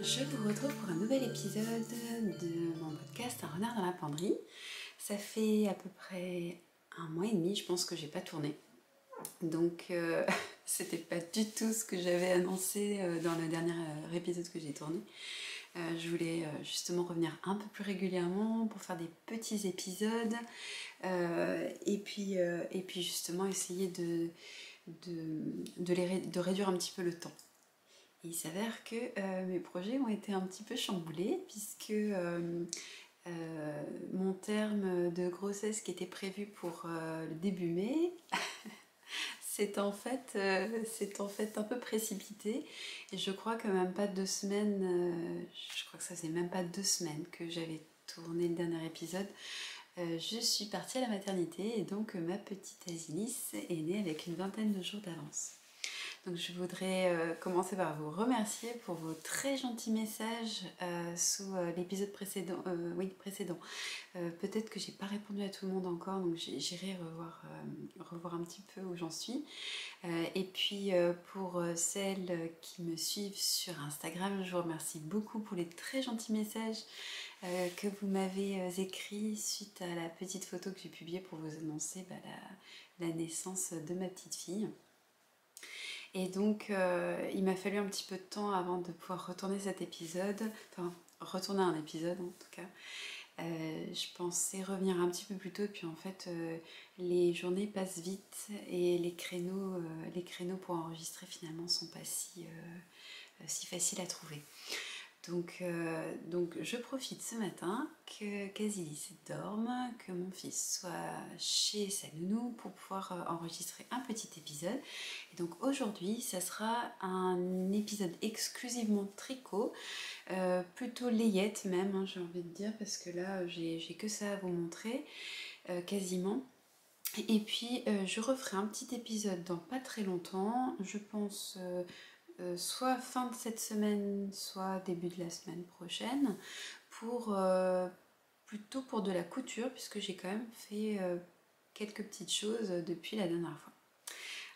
Je vous retrouve pour un nouvel épisode de mon podcast Un renard dans la penderie. Ça fait à peu près un mois et demi, je pense que j'ai pas tourné. Donc c'était pas du tout ce que j'avais annoncé dans le dernier épisode que j'ai tourné. Je voulais justement revenir un peu plus régulièrement pour faire des petits épisodes et puis justement essayer de réduire un petit peu le temps. Il s'avère que mes projets ont été un petit peu chamboulés puisque mon terme de grossesse qui était prévu pour le début mai c'est en fait un peu précipité et je crois que même pas 2 semaines, je crois que ça c'est même pas 2 semaines que j'avais tourné le dernier épisode. Je suis partie à la maternité et donc ma petite Asilis est née avec une vingtaine de jours d'avance. Donc je voudrais commencer par vous remercier pour vos très gentils messages sous l'épisode précédent. Peut-être que j'ai pas répondu à tout le monde encore, donc j'irai revoir un petit peu où j'en suis. Et puis pour celles qui me suivent sur Instagram, je vous remercie beaucoup pour les très gentils messages que vous m'avez écrits suite à la petite photo que j'ai publiée pour vous annoncer la naissance de ma petite fille. Et donc, il m'a fallu un petit peu de temps avant de pouvoir retourner cet épisode, enfin, retourner un épisode en tout cas. Je pensais revenir un petit peu plus tôt, puis en fait, les journées passent vite et les créneaux pour enregistrer finalement sont pas si faciles à trouver. Donc je profite ce matin que Kazilis dorme, que mon fils soit chez sa nounou pour pouvoir enregistrer un petit épisode. Et donc aujourd'hui, ça sera un épisode exclusivement tricot, plutôt layette même, hein, j'ai envie de dire, parce que là, j'ai que ça à vous montrer, quasiment. Et puis, je referai un petit épisode dans pas très longtemps, je pense... soit fin de cette semaine, soit début de la semaine prochaine, plutôt pour de la couture, puisque j'ai quand même fait quelques petites choses depuis la dernière fois.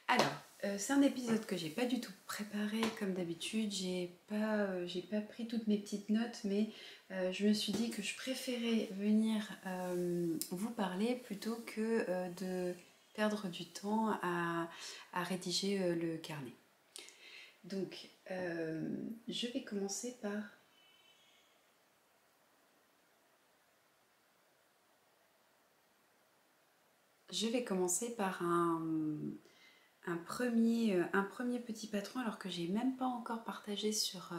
Alors, c'est un épisode que j'ai pas du tout préparé comme d'habitude, j'ai pas pris toutes mes petites notes, mais je me suis dit que je préférais venir vous parler plutôt que de perdre du temps à rédiger le carnet. Donc, je vais commencer par... un premier petit patron, alors que j'ai même pas encore partagé sur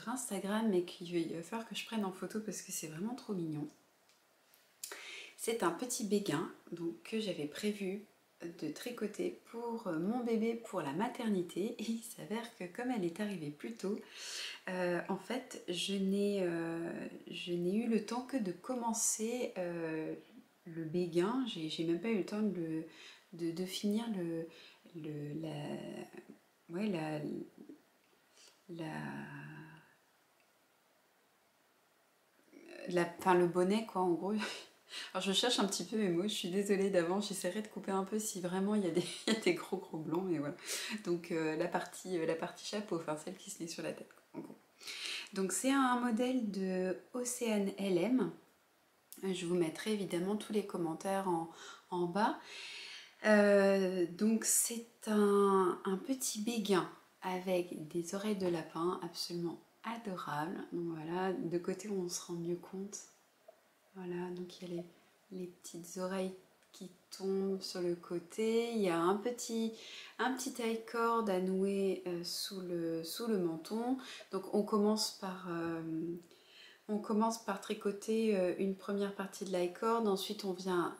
Instagram, mais qu'il va falloir que je prenne en photo parce que c'est vraiment trop mignon. C'est un petit béguin donc, que j'avais prévu de tricoter pour mon bébé pour la maternité, et il s'avère que comme elle est arrivée plus tôt, en fait je n'ai eu le temps que de commencer le béguin. J'ai même pas eu le temps de finir le bonnet quoi, en gros. Alors je cherche un petit peu mes mots, je suis désolée d'avance, j'essaierai de couper un peu si vraiment il y a des gros blancs, mais voilà. Donc la partie chapeau, enfin celle qui se met sur la tête, en gros. Donc c'est un modèle de Océane LM. Je vous mettrai évidemment tous les commentaires en bas. Donc c'est un petit béguin avec des oreilles de lapin absolument adorable. Donc voilà, de côté où on se rend mieux compte. Voilà, donc il y a les petites oreilles qui tombent sur le côté. Il y a un petit taille-corde à nouer sous le menton. Donc on commence par tricoter une première partie de l'aille-corde. Ensuite on vient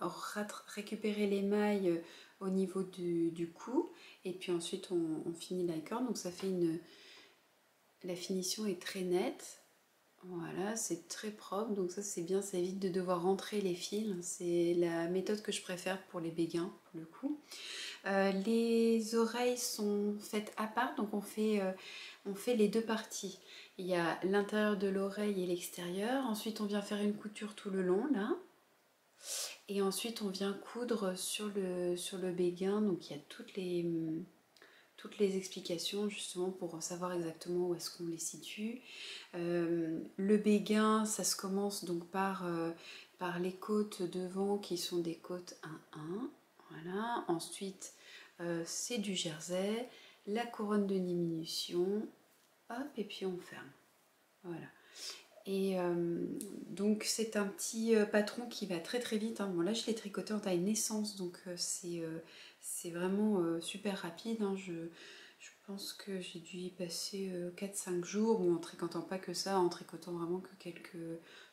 récupérer les mailles au niveau du cou. Et puis ensuite on finit l'aille-corde. Donc ça fait la finition est très nette. Voilà, c'est très propre, donc ça c'est bien, ça évite de devoir rentrer les fils. C'est la méthode que je préfère pour les béguins, pour le coup. Les oreilles sont faites à part, donc on fait les deux parties. Il y a l'intérieur de l'oreille et l'extérieur. Ensuite on vient faire une couture tout le long, là. Et ensuite on vient coudre sur le béguin, donc il y a tout toutes les explications justement pour savoir exactement où est-ce qu'on les situe. Le béguin, ça se commence donc par les côtes devant qui sont des côtes 1-1. Voilà. Ensuite, c'est du jersey, la couronne de diminution, hop, et puis on ferme. Voilà. Et donc c'est un petit patron qui va très très vite, hein. Bon là je l'ai tricoté en taille naissance, donc c'est vraiment super rapide, hein. Je pense que j'ai dû y passer 4-5 jours, bon en tricotant pas que ça, en tricotant vraiment que quelques,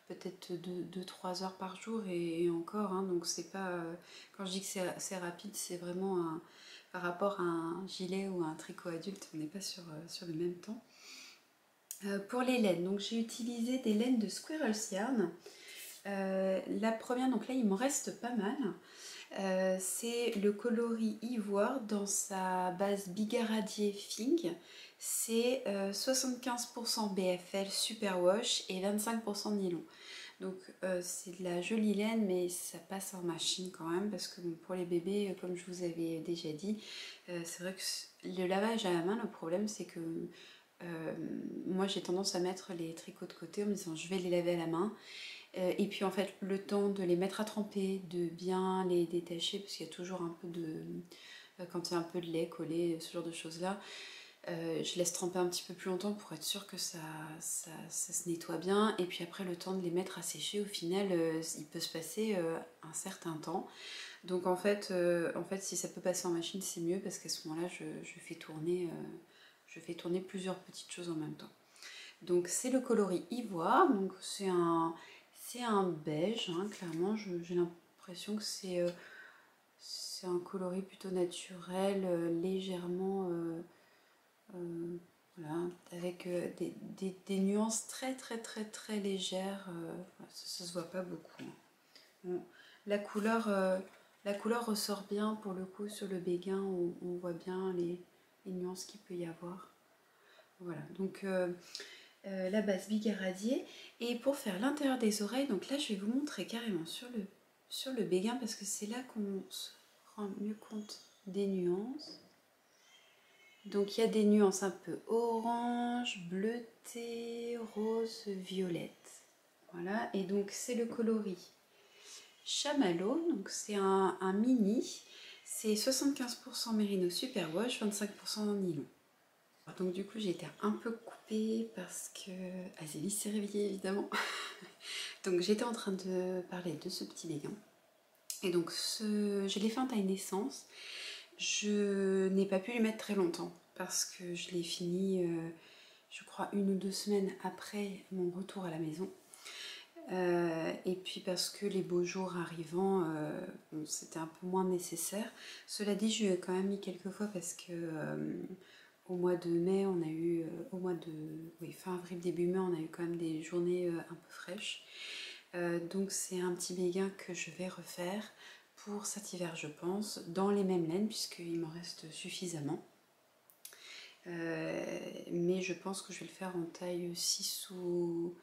peut-être 2-3 heures par jour et encore, hein. Donc c'est pas, quand je dis que c'est rapide, c'est vraiment par rapport à un gilet ou à un tricot adulte, on n'est pas sur le même temps. Pour les laines, donc j'ai utilisé des laines de Squirrel's Yarn. La première, donc là il m'en reste pas mal. C'est le coloris ivoire dans sa base bigaradier Fing. C'est 75% BFL Superwash et 25% nylon. Donc c'est de la jolie laine, mais ça passe en machine quand même parce que bon, pour les bébés, comme je vous avais déjà dit, c'est vrai que le lavage à la main, le problème c'est que moi j'ai tendance à mettre les tricots de côté en me disant je vais les laver à la main. Et puis en fait le temps de les mettre à tremper, de bien les détacher, parce qu'il y a toujours un peu de... quand il y a un peu de lait collé, ce genre de choses là, je laisse tremper un petit peu plus longtemps pour être sûre que ça se nettoie bien. Et puis après le temps de les mettre à sécher, au final il peut se passer un certain temps. Donc en fait si ça peut passer en machine c'est mieux, parce qu'à ce moment là je fais tourner plusieurs petites choses en même temps. Donc c'est le coloris ivoire, donc c'est un beige, hein, clairement j'ai l'impression que c'est un coloris plutôt naturel, légèrement voilà, avec des nuances très très très très légères, ça se voit pas beaucoup, hein. Bon, la couleur ressort bien pour le coup sur le béguin, où on voit bien les nuances qu'il peut y avoir. Voilà, donc la base bigaradier. Et pour faire l'intérieur des oreilles, donc là je vais vous montrer carrément sur le béguin, parce que c'est là qu'on se rend mieux compte des nuances. Donc il y a des nuances un peu orange, bleuté, rose, violette. Voilà, et donc c'est le coloris chamallow, donc c'est un mini, c'est 75% mérino superwash, 25% nylon. Donc du coup j'ai été un peu coupée parce que Azélie s'est réveillée évidemment. Donc j'étais en train de parler de ce petit béguin. Et donc je l'ai fait en taille naissance. Je n'ai pas pu lui mettre très longtemps parce que je l'ai fini je crois 1 ou 2 semaines après mon retour à la maison. Et puis parce que les beaux jours arrivant, bon, c'était un peu moins nécessaire. Cela dit, je lui ai quand même mis quelques fois parce que au mois de mai, on a eu, fin avril, début mai, on a eu quand même des journées un peu fraîches. Donc c'est un petit béguin que je vais refaire pour cet hiver, je pense, dans les mêmes laines, puisqu'il m'en reste suffisamment. Mais je pense que je vais le faire en taille 6 ou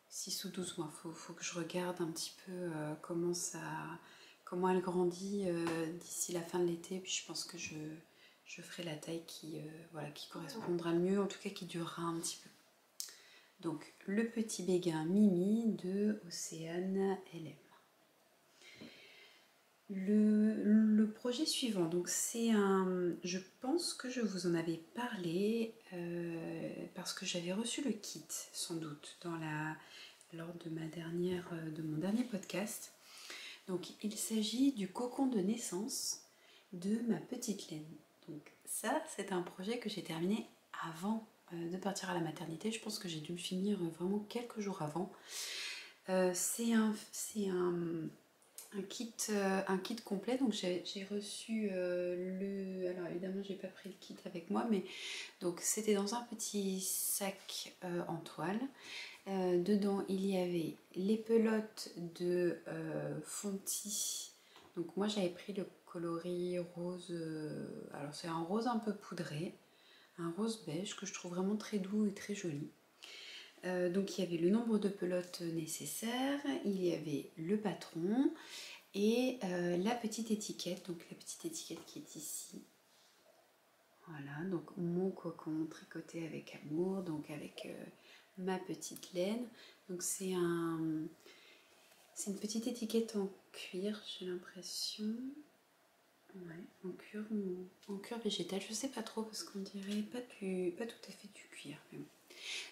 12 mois. Faut que je regarde un petit peu comment elle grandit d'ici la fin de l'été. Puis je pense que je ferai la taille qui correspondra le mieux, en tout cas qui durera un petit peu. Donc le petit béguin Mimi de Océane LM. Le projet suivant, donc c'est je pense que je vous en avais parlé parce que j'avais reçu le kit sans doute lors de mon dernier podcast. Donc il s'agit du cocon de naissance de ma petite laine. Donc ça c'est un projet que j'ai terminé avant de partir à la maternité. Je pense que j'ai dû le finir vraiment quelques jours avant. C'est un kit complet, donc j'ai reçu alors évidemment j'ai pas pris le kit avec moi, mais donc c'était dans un petit sac en toile. Dedans il y avait les pelotes de Fonty, donc moi j'avais pris le coloris rose, alors c'est un rose un peu poudré, un rose beige que je trouve vraiment très doux et très joli. Donc il y avait le nombre de pelotes nécessaires, il y avait le patron et la petite étiquette, donc la petite étiquette qui est ici. Voilà, donc mon cocon tricoté avec amour, donc avec ma petite laine. Donc c'est une petite étiquette en cuir, j'ai l'impression. Ouais, en cuir végétal, je sais pas trop parce qu'on dirait pas tout à fait du cuir. Mais bon.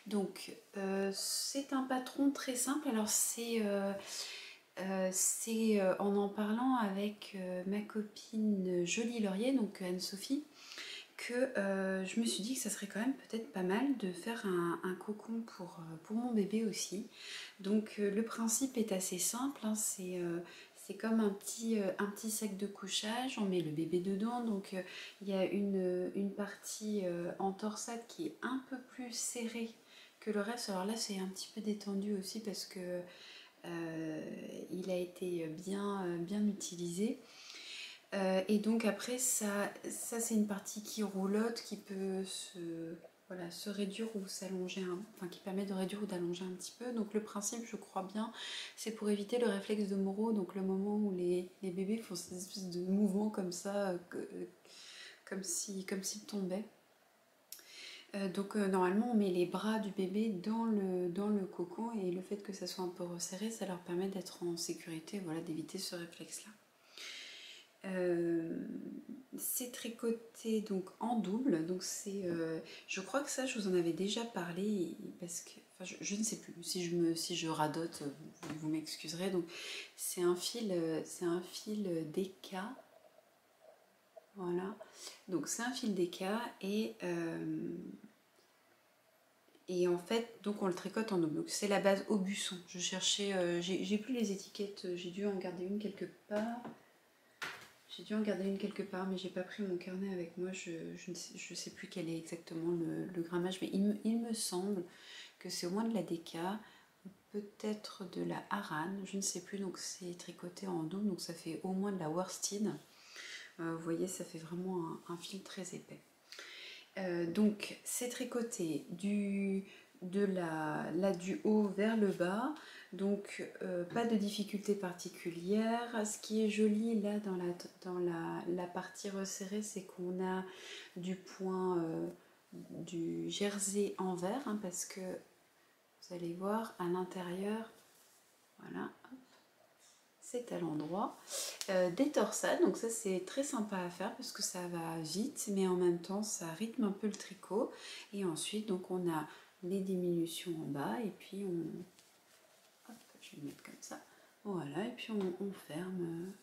Donc c'est un patron très simple. Alors c'est en parlant avec ma copine Jolie Laurier, donc Anne-Sophie, que je me suis dit que ça serait quand même peut-être pas mal de faire un cocon pour mon bébé aussi. Donc le principe est assez simple, hein, c'est comme un petit sac de couchage, on met le bébé dedans, donc il y a une partie en torsade qui est un peu plus serrée que le reste. Alors là c'est un petit peu détendu aussi parce que il a été bien utilisé. Et donc après ça c'est une partie qui roulotte, qui peut se réduire ou s'allonger, enfin qui permet de réduire ou d'allonger un petit peu. Donc le principe, je crois bien, c'est pour éviter le réflexe de Moro, donc le moment où les bébés font ces espèces de mouvements comme ça, comme s'ils tombaient. Donc normalement on met les bras du bébé dans le cocon, et le fait que ça soit un peu resserré, ça leur permet d'être en sécurité, voilà, d'éviter ce réflexe-là. C'est tricoté donc en double, donc je crois que ça je vous en avais déjà parlé, parce que enfin, je ne sais plus si je radote, vous m'excuserez. Donc c'est un fil DK, voilà, donc c'est un fil DK, et en fait donc on le tricote en double. Donc c'est la base Aubusson. Je cherchais, j'ai plus les étiquettes, j'ai dû en garder une quelque part. Mais j'ai pas pris mon carnet avec moi. Je sais plus quel est exactement le grammage, mais il me semble que c'est au moins de la DK, peut-être de la Aran, je ne sais plus. Donc c'est tricoté en double, donc ça fait au moins de la worsted. Vous voyez, ça fait vraiment un fil très épais. Donc c'est tricoté du haut vers le bas, donc pas de difficulté particulière. Ce qui est joli là dans la partie resserrée, c'est qu'on a du point du jersey en vert, hein, parce que vous allez voir à l'intérieur, voilà, c'est à l'endroit des torsades. Donc ça c'est très sympa à faire parce que ça va vite, mais en même temps ça rythme un peu le tricot. Et ensuite donc on a les diminutions en bas, et puis hop, je vais le mettre comme ça, voilà, et puis on ferme,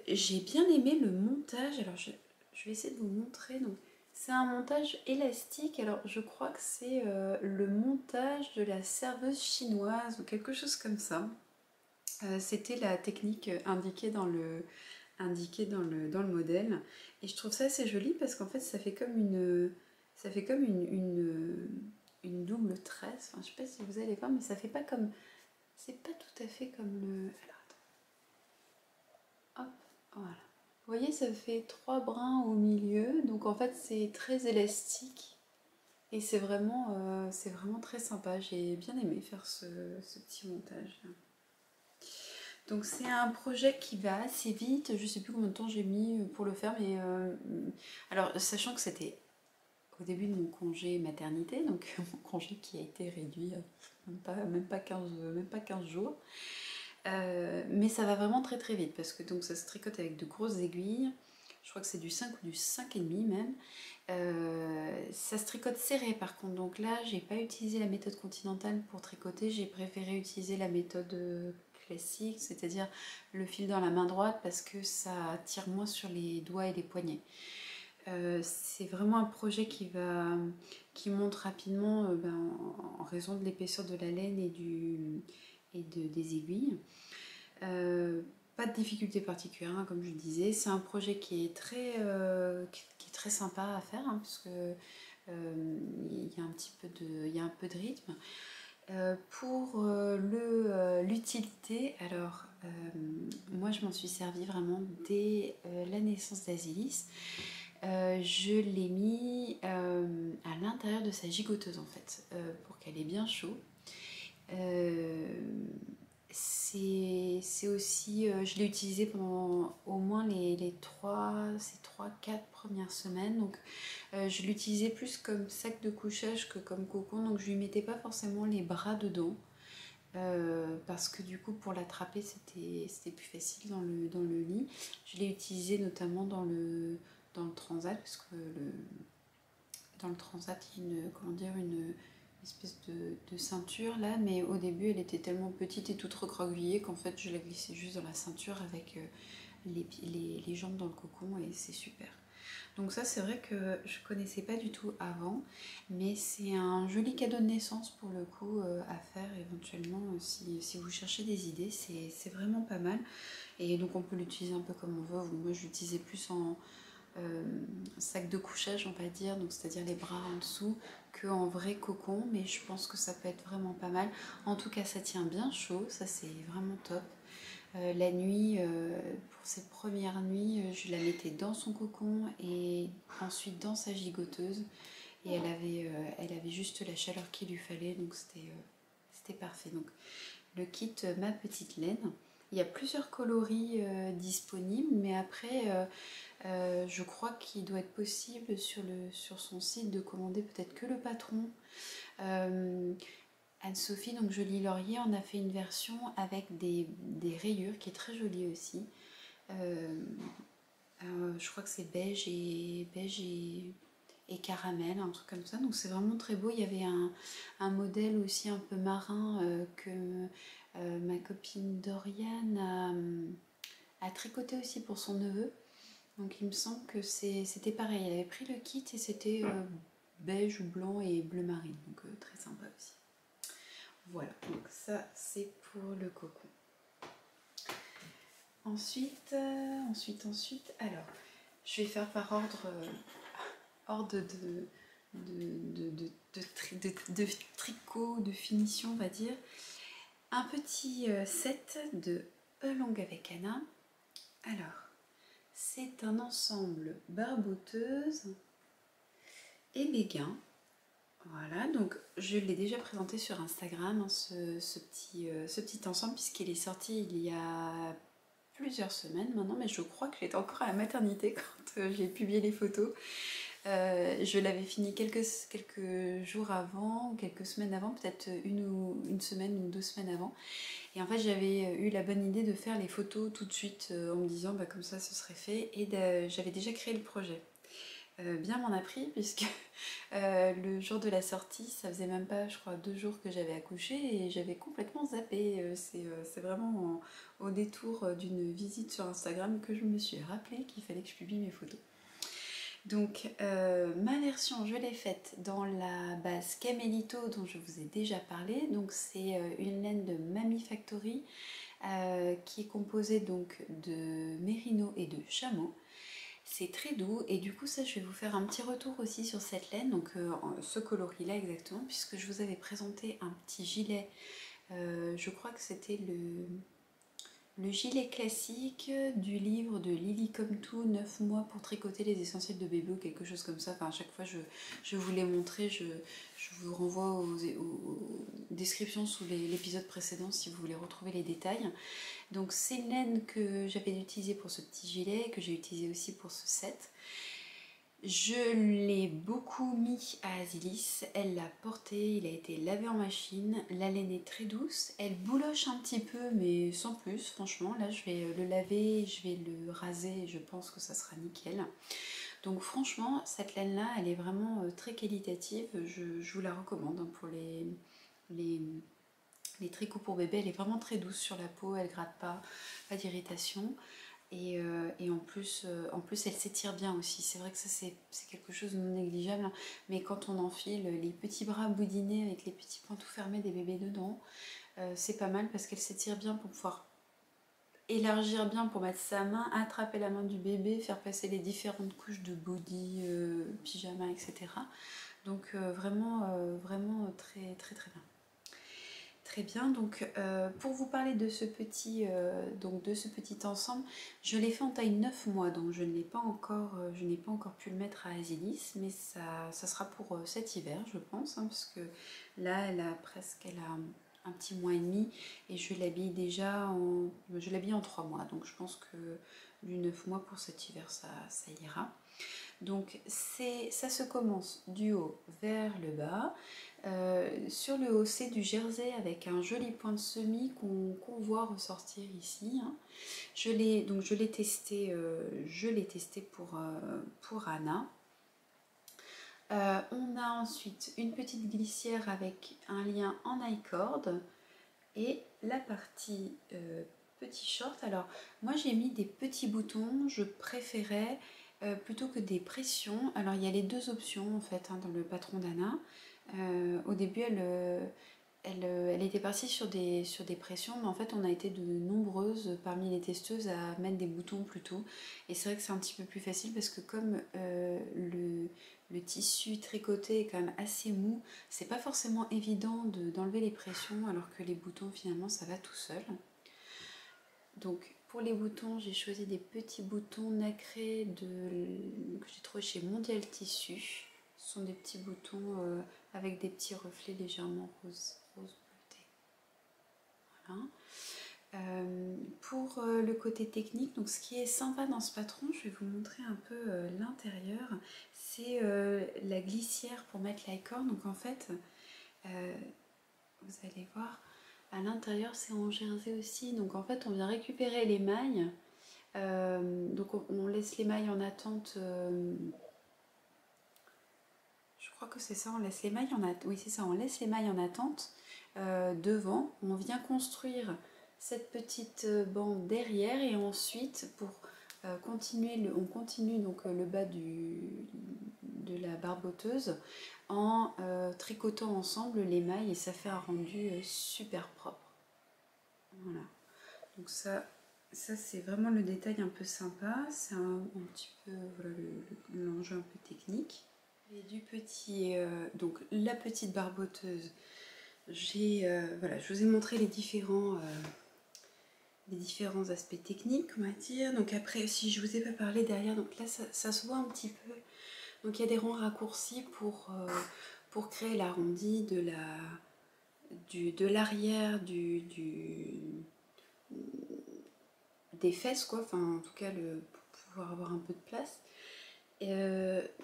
j'ai bien aimé le montage. Alors je vais essayer de vous montrer. Donc c'est un montage élastique. Alors je crois que c'est le montage de la serveuse chinoise ou quelque chose comme ça. C'était la technique indiquée dans le modèle, et je trouve ça assez joli parce qu'en fait ça fait comme une double tresse. Enfin, je sais pas si vous allez voir, mais ça fait pas comme, c'est pas tout à fait comme le, alors attends, hop, voilà, vous voyez, ça fait 3 brins au milieu, donc en fait c'est très élastique. Et c'est vraiment très sympa. J'ai bien aimé faire ce petit montage là. Donc c'est un projet qui va assez vite. Je sais plus combien de temps j'ai mis pour le faire, mais alors sachant que c'était au début de mon congé maternité, donc mon congé qui a été réduit même pas 15 jours. Mais ça va vraiment très très vite parce que donc ça se tricote avec de grosses aiguilles. Je crois que c'est du 5 ou du 5,5 même. Ça se tricote serré par contre, donc là j'ai pas utilisé la méthode continentale pour tricoter, j'ai préféré utiliser la méthode classique, c'est-à-dire le fil dans la main droite, parce que ça tire moins sur les doigts et les poignets. C'est vraiment un projet qui monte rapidement en raison de l'épaisseur de la laine des aiguilles. Pas de difficulté particulière, hein, comme je le disais. C'est un projet qui est très sympa à faire, hein, parce que il y a un peu de rythme. Pour l'utilité, alors moi je m'en suis servie vraiment dès la naissance d'Asilis. Je l'ai mis à l'intérieur de sa gigoteuse en fait, pour qu'elle ait bien chaud. C'est c'est aussi, je l'ai utilisé pendant au moins ces 3-4 premières semaines. Donc je l'utilisais plus comme sac de couchage que comme cocon. Donc je lui mettais pas forcément les bras dedans. Parce que du coup pour l'attraper c'était plus facile dans le lit. Je l'ai utilisé notamment dans le transat, parce que dans le transat il y a une espèce de ceinture là, mais au début elle était tellement petite et toute recroquevillée qu'en fait je la glissais juste dans la ceinture avec les jambes dans le cocon, et c'est super. Donc ça c'est vrai que je connaissais pas du tout avant, mais c'est un joli cadeau de naissance pour le coup à faire éventuellement si vous cherchez des idées, c'est vraiment pas mal. Et donc on peut l'utiliser un peu comme on veut. Moi je l'utilisais plus en sac de couchage on va dire, donc c'est-à-dire les bras en dessous, que en vrai cocon, mais je pense que ça peut être vraiment pas mal. En tout cas ça tient bien chaud, ça c'est vraiment top. La nuit, pour ses premières nuits, je la mettais dans son cocon et ensuite dans sa gigoteuse. Et elle avait juste la chaleur qu'il lui fallait, donc c'était parfait. Donc le kit Ma Petite Laine. Il y a plusieurs coloris disponibles, mais après, je crois qu'il doit être possible sur son site de commander peut-être que le patron. Anne-Sophie, donc Jolie Laurier, on a fait une version avec des rayures qui est très jolie aussi. Je crois que c'est beige et caramel, un truc comme ça. Donc c'est vraiment très beau. Il y avait un modèle aussi un peu marin que ma copine Doriane a tricoté aussi pour son neveu. Donc il me semble que c'était pareil. Elle avait pris le kit et c'était beige ou blanc et bleu marine. Donc très sympa aussi. Voilà, donc ça c'est pour le cocon. Ensuite, alors, je vais faire par ordre de tricot, de finition, on va dire. Un petit set de Elong avec Anna. Alors, c'est un ensemble barboteuse et béguin. Voilà, donc je l'ai déjà présenté sur Instagram, hein, ce petit ensemble, puisqu'il est sorti il y a plusieurs semaines maintenant, mais je crois que j'étais encore à la maternité quand j'ai publié les photos. Je l'avais fini quelques jours avant, quelques semaines avant, peut-être une semaine ou 2 semaines avant. Et en fait j'avais eu la bonne idée de faire les photos tout de suite en me disant bah, comme ça ce serait fait, et j'avais déjà créé le projet. Bien m'en a pris, puisque le jour de la sortie, ça faisait même pas, je crois, 2 jours que j'avais accouché et j'avais complètement zappé. C'est vraiment au détour d'une visite sur Instagram que je me suis rappelé qu'il fallait que je publie mes photos. Donc ma version, je l'ai faite dans la base Camelito dont je vous ai déjà parlé. Donc c'est une laine de Mamie Factory qui est composée donc de mérino et de chameau. C'est très doux, et du coup ça je vais vous faire un petit retour aussi sur cette laine, donc ce coloris là exactement, puisque je vous avais présenté un petit gilet, je crois que c'était le gilet classique du livre de Lily Come To, 9 mois pour tricoter les essentiels de bébé ou quelque chose comme ça. Enfin, à chaque fois je vous l'ai montré, je vous renvoie aux descriptions sous l'épisode précédent si vous voulez retrouver les détails. Donc c'est une laine que j'avais utilisée pour ce petit gilet, que j'ai utilisé aussi pour ce set. Je l'ai beaucoup mis à Asilis, elle l'a porté, il a été lavé en machine, la laine est très douce, elle bouloche un petit peu mais sans plus, franchement. Là je vais le laver, je vais le raser et je pense que ça sera nickel. Donc franchement cette laine là elle est vraiment très qualitative, je vous la recommande pour les tricots pour bébé. Elle est vraiment très douce sur la peau, elle gratte pas d'irritation. Et en plus elle s'étire bien aussi. C'est vrai que ça c'est quelque chose de non négligeable, hein. Mais quand on enfile les petits bras boudinés avec les petits points tout fermés des bébés dedans, c'est pas mal parce qu'elle s'étire bien pour pouvoir élargir bien, pour mettre sa main, attraper la main du bébé, faire passer les différentes couches de body, pyjama, etc. Donc vraiment très très très bien. Très bien, donc pour vous parler de ce petit ensemble, je l'ai fait en taille 9 mois, donc je n'ai pas encore pu le mettre à Asilis, mais ça sera pour cet hiver je pense, hein, parce que là elle a un petit mois et demi et je l'habille déjà je l'habille en 3 mois, donc je pense que du 9 mois pour cet hiver ça ira. Donc ça se commence du haut vers le bas. Sur le haut c'est du jersey avec un joli point de semis qu'on voit ressortir ici, hein. Je l'ai testé, pour Anna. On a ensuite une petite glissière avec un lien en I-cord et la partie petit short. Alors moi j'ai mis des petits boutons, je préférais plutôt que des pressions. Alors il y a les deux options en fait, hein, dans le patron d'Anna. Au début elle était partie sur des pressions, mais en fait on a été de nombreuses parmi les testeuses à mettre des boutons plutôt. Et c'est vrai que c'est un petit peu plus facile parce que comme le tissu tricoté est quand même assez mou, c'est pas forcément évident d'enlever les pressions, alors que les boutons finalement ça va tout seul. Donc pour les boutons, j'ai choisi des petits boutons nacrés que j'ai trouvé chez Mondial Tissu. Ce sont des petits boutons avec des petits reflets légèrement rose bleuté. Voilà. Pour le côté technique, donc ce qui est sympa dans ce patron, je vais vous montrer un peu l'intérieur, c'est la glissière pour mettre l'i-cord. Donc en fait, vous allez voir, à l'intérieur c'est en jersey aussi, donc en fait on vient récupérer les mailles, donc on laisse les mailles en attente, je crois que c'est ça, on laisse les mailles en attente, oui c'est ça, on laisse les mailles en attente devant, on vient construire cette petite bande derrière et ensuite pour continuer, on continue donc le bas de la barboteuse en tricotant ensemble les mailles et ça fait un rendu super propre. Voilà, donc ça c'est vraiment le détail un peu sympa, c'est un petit peu voilà, l'enjeu un peu technique. Et du petit, donc la petite barboteuse, voilà, je vous ai montré les différents aspects techniques, on va dire. Donc après, si je vous ai pas parlé derrière, donc là ça se voit un petit peu. Donc il y a des rangs raccourcis pour créer l'arrondi de l'arrière des fesses, quoi. Enfin, en tout cas, pour pouvoir avoir un peu de place.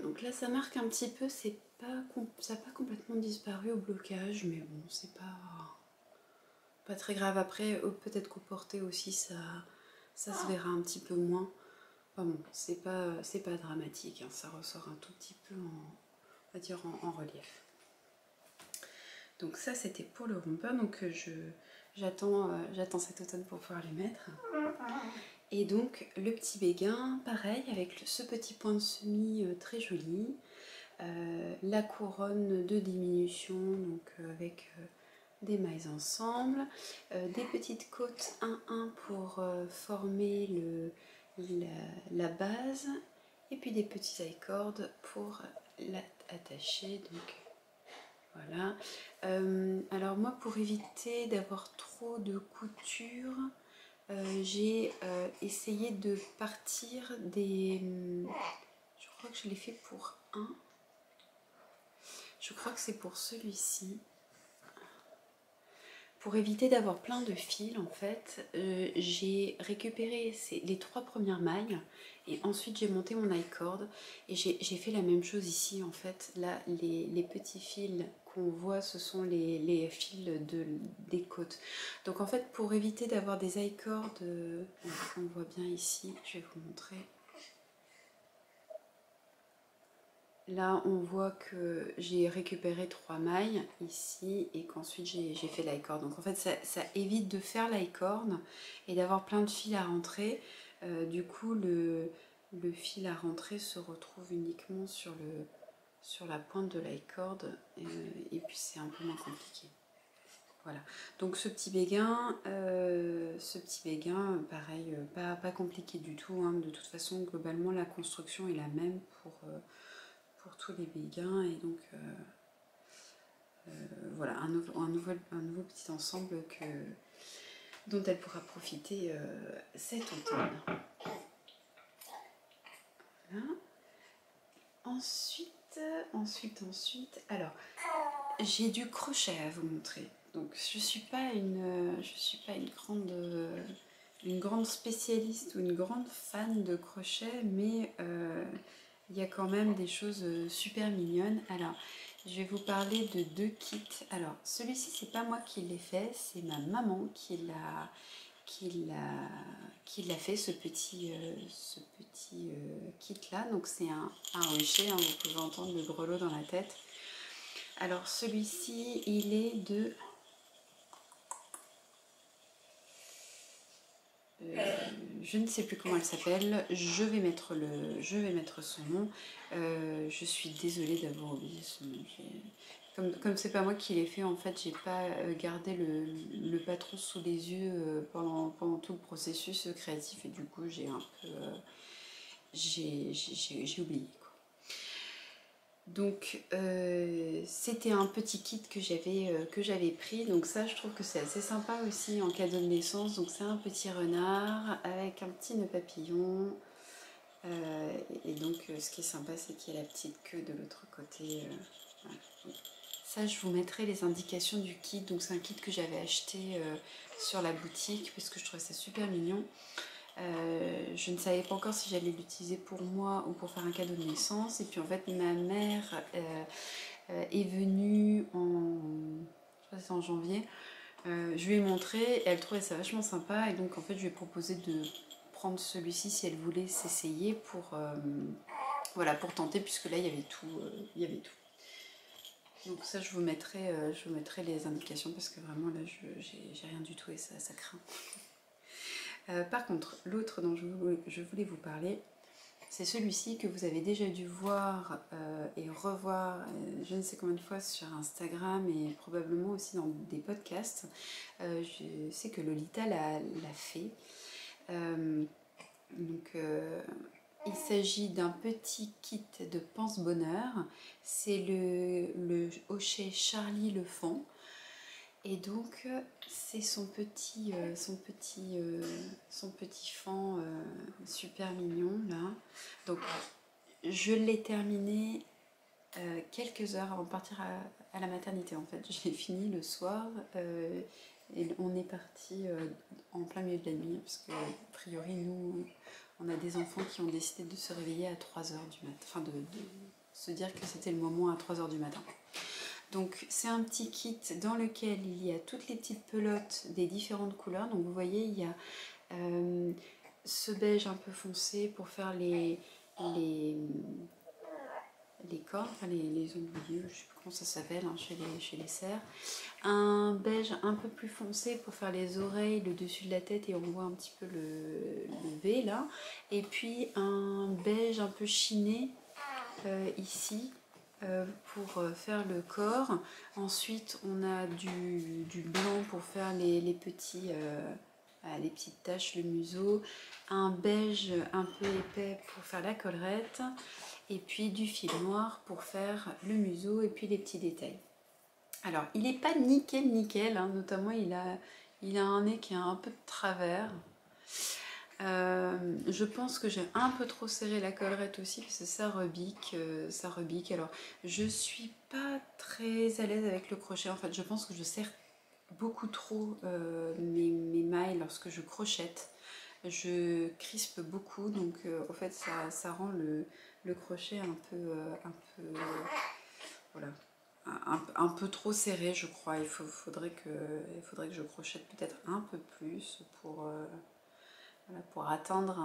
Donc là, ça marque un petit peu. Ça n'a pas complètement disparu au blocage, mais bon, c'est pas très grave. Après, peut-être qu'au porté aussi, ça se verra un petit peu moins. Enfin bon, c'est pas dramatique, hein, ça ressort un tout petit peu on va dire en relief. Donc ça c'était pour le romper, donc j'attends cet automne pour pouvoir les mettre. Et donc le petit béguin, pareil, avec ce petit point de semis très joli, la couronne de diminution, donc avec des mailles ensemble, des petites côtes 1-1 pour former la base, et puis des petits i-cord pour l'attacher. Donc voilà. Alors moi, pour éviter d'avoir trop de couture, j'ai essayé de partir des... Je crois que je l'ai fait pour un. Je crois que c'est pour celui-ci. Pour éviter d'avoir plein de fils, en fait, j'ai récupéré les 3 premières mailles et ensuite j'ai monté mon i-cord et j'ai fait la même chose ici, en fait. Là, les petits fils qu'on voit, ce sont les fils des côtes. Donc en fait, pour éviter d'avoir des i-cords, on voit bien ici, je vais vous montrer. Là, on voit que j'ai récupéré 3 mailles ici et qu'ensuite j'ai fait l'i-cord. Donc en fait, ça évite de faire l'i-cord et d'avoir plein de fils à rentrer. Du coup, le fil à rentrer se retrouve uniquement sur la pointe de l'i-cord et puis c'est un peu moins compliqué. Voilà. Donc ce petit béguin, pareil, pas compliqué du tout, hein. De toute façon, globalement, la construction est la même pour tous les béguins et donc voilà un nouveau petit ensemble dont elle pourra profiter cet automne. Voilà. Ensuite, alors j'ai du crochet à vous montrer. Donc je suis pas une grande spécialiste ou une grande fan de crochet, mais il y a quand même des choses super mignonnes. Alors, je vais vous parler de deux kits. Alors, celui-ci, c'est pas moi qui l'ai fait, c'est ma maman qui l'a fait, ce petit kit là. Donc c'est un rocher, hein, vous pouvez entendre le grelot dans la tête. Alors celui-ci il est de je ne sais plus comment elle s'appelle, je vais mettre son nom. Je suis désolée d'avoir oublié son nom. Comme c'est pas moi qui l'ai fait, en fait, j'ai pas gardé le patron sous les yeux pendant tout le processus créatif et du coup j'ai un peu j'ai oublié quoi. Donc c'était un petit kit que j'avais pris, donc ça je trouve que c'est assez sympa aussi en cadeau de naissance. Donc c'est un petit renard avec un petit nœud papillon, et donc ce qui est sympa c'est qu'il y a la petite queue de l'autre côté. Voilà. Ça je vous mettrai les indications du kit, donc c'est un kit que j'avais acheté sur la boutique parce que je trouvais ça super mignon. Je ne savais pas encore si j'allais l'utiliser pour moi ou pour faire un cadeau de naissance. Et puis en fait, ma mère est venue je crois que c'est en janvier. Je lui ai montré et elle trouvait ça vachement sympa. Et donc en fait, je lui ai proposé de prendre celui-ci si elle voulait s'essayer voilà, pour tenter, puisque là, il y avait tout. Il y avait tout. Donc ça, je vous mettrai les indications parce que vraiment là, j'ai rien du tout et ça craint. Par contre, l'autre dont je voulais vous parler, c'est celui-ci que vous avez déjà dû voir et revoir je ne sais combien de fois sur Instagram et probablement aussi dans des podcasts. Je sais que Lolita l'a fait. Il s'agit d'un petit kit de pense-bonheur. C'est le hochet Charlie le Fan. Et donc c'est son petit fan super mignon là. Donc je l'ai terminé quelques heures avant de partir à la maternité en fait. Je l'ai fini le soir et on est parti en plein milieu de la nuit parce que a priori nous on a des enfants qui ont décidé de se réveiller à 3 heures du matin, enfin de se dire que c'était le moment à 3 heures du matin. Donc c'est un petit kit dans lequel il y a toutes les petites pelotes des différentes couleurs. Donc vous voyez, il y a ce beige un peu foncé pour faire les cornes, enfin les ongles, je ne sais plus comment ça s'appelle hein, chez les cerfs. Un beige un peu plus foncé pour faire les oreilles, le dessus de la tête et on voit un petit peu le V là. Et puis un beige un peu chiné ici. Pour faire le corps. Ensuite on a du blanc pour faire les petites taches, le museau, un beige un peu épais pour faire la collerette et puis du fil noir pour faire le museau et puis les petits détails. Alors il n'est pas nickel hein, notamment il a un nez qui a un peu de travers. Je pense que j'ai un peu trop serré la collerette aussi parce que ça rebique. Alors je suis pas très à l'aise avec le crochet en fait. Je pense que je serre beaucoup trop mes mailles lorsque je crochette. Je crispe beaucoup donc en fait ça rend le crochet un peu voilà, un peu trop serré je crois. Il faudrait que je crochette peut-être un peu plus pour atteindre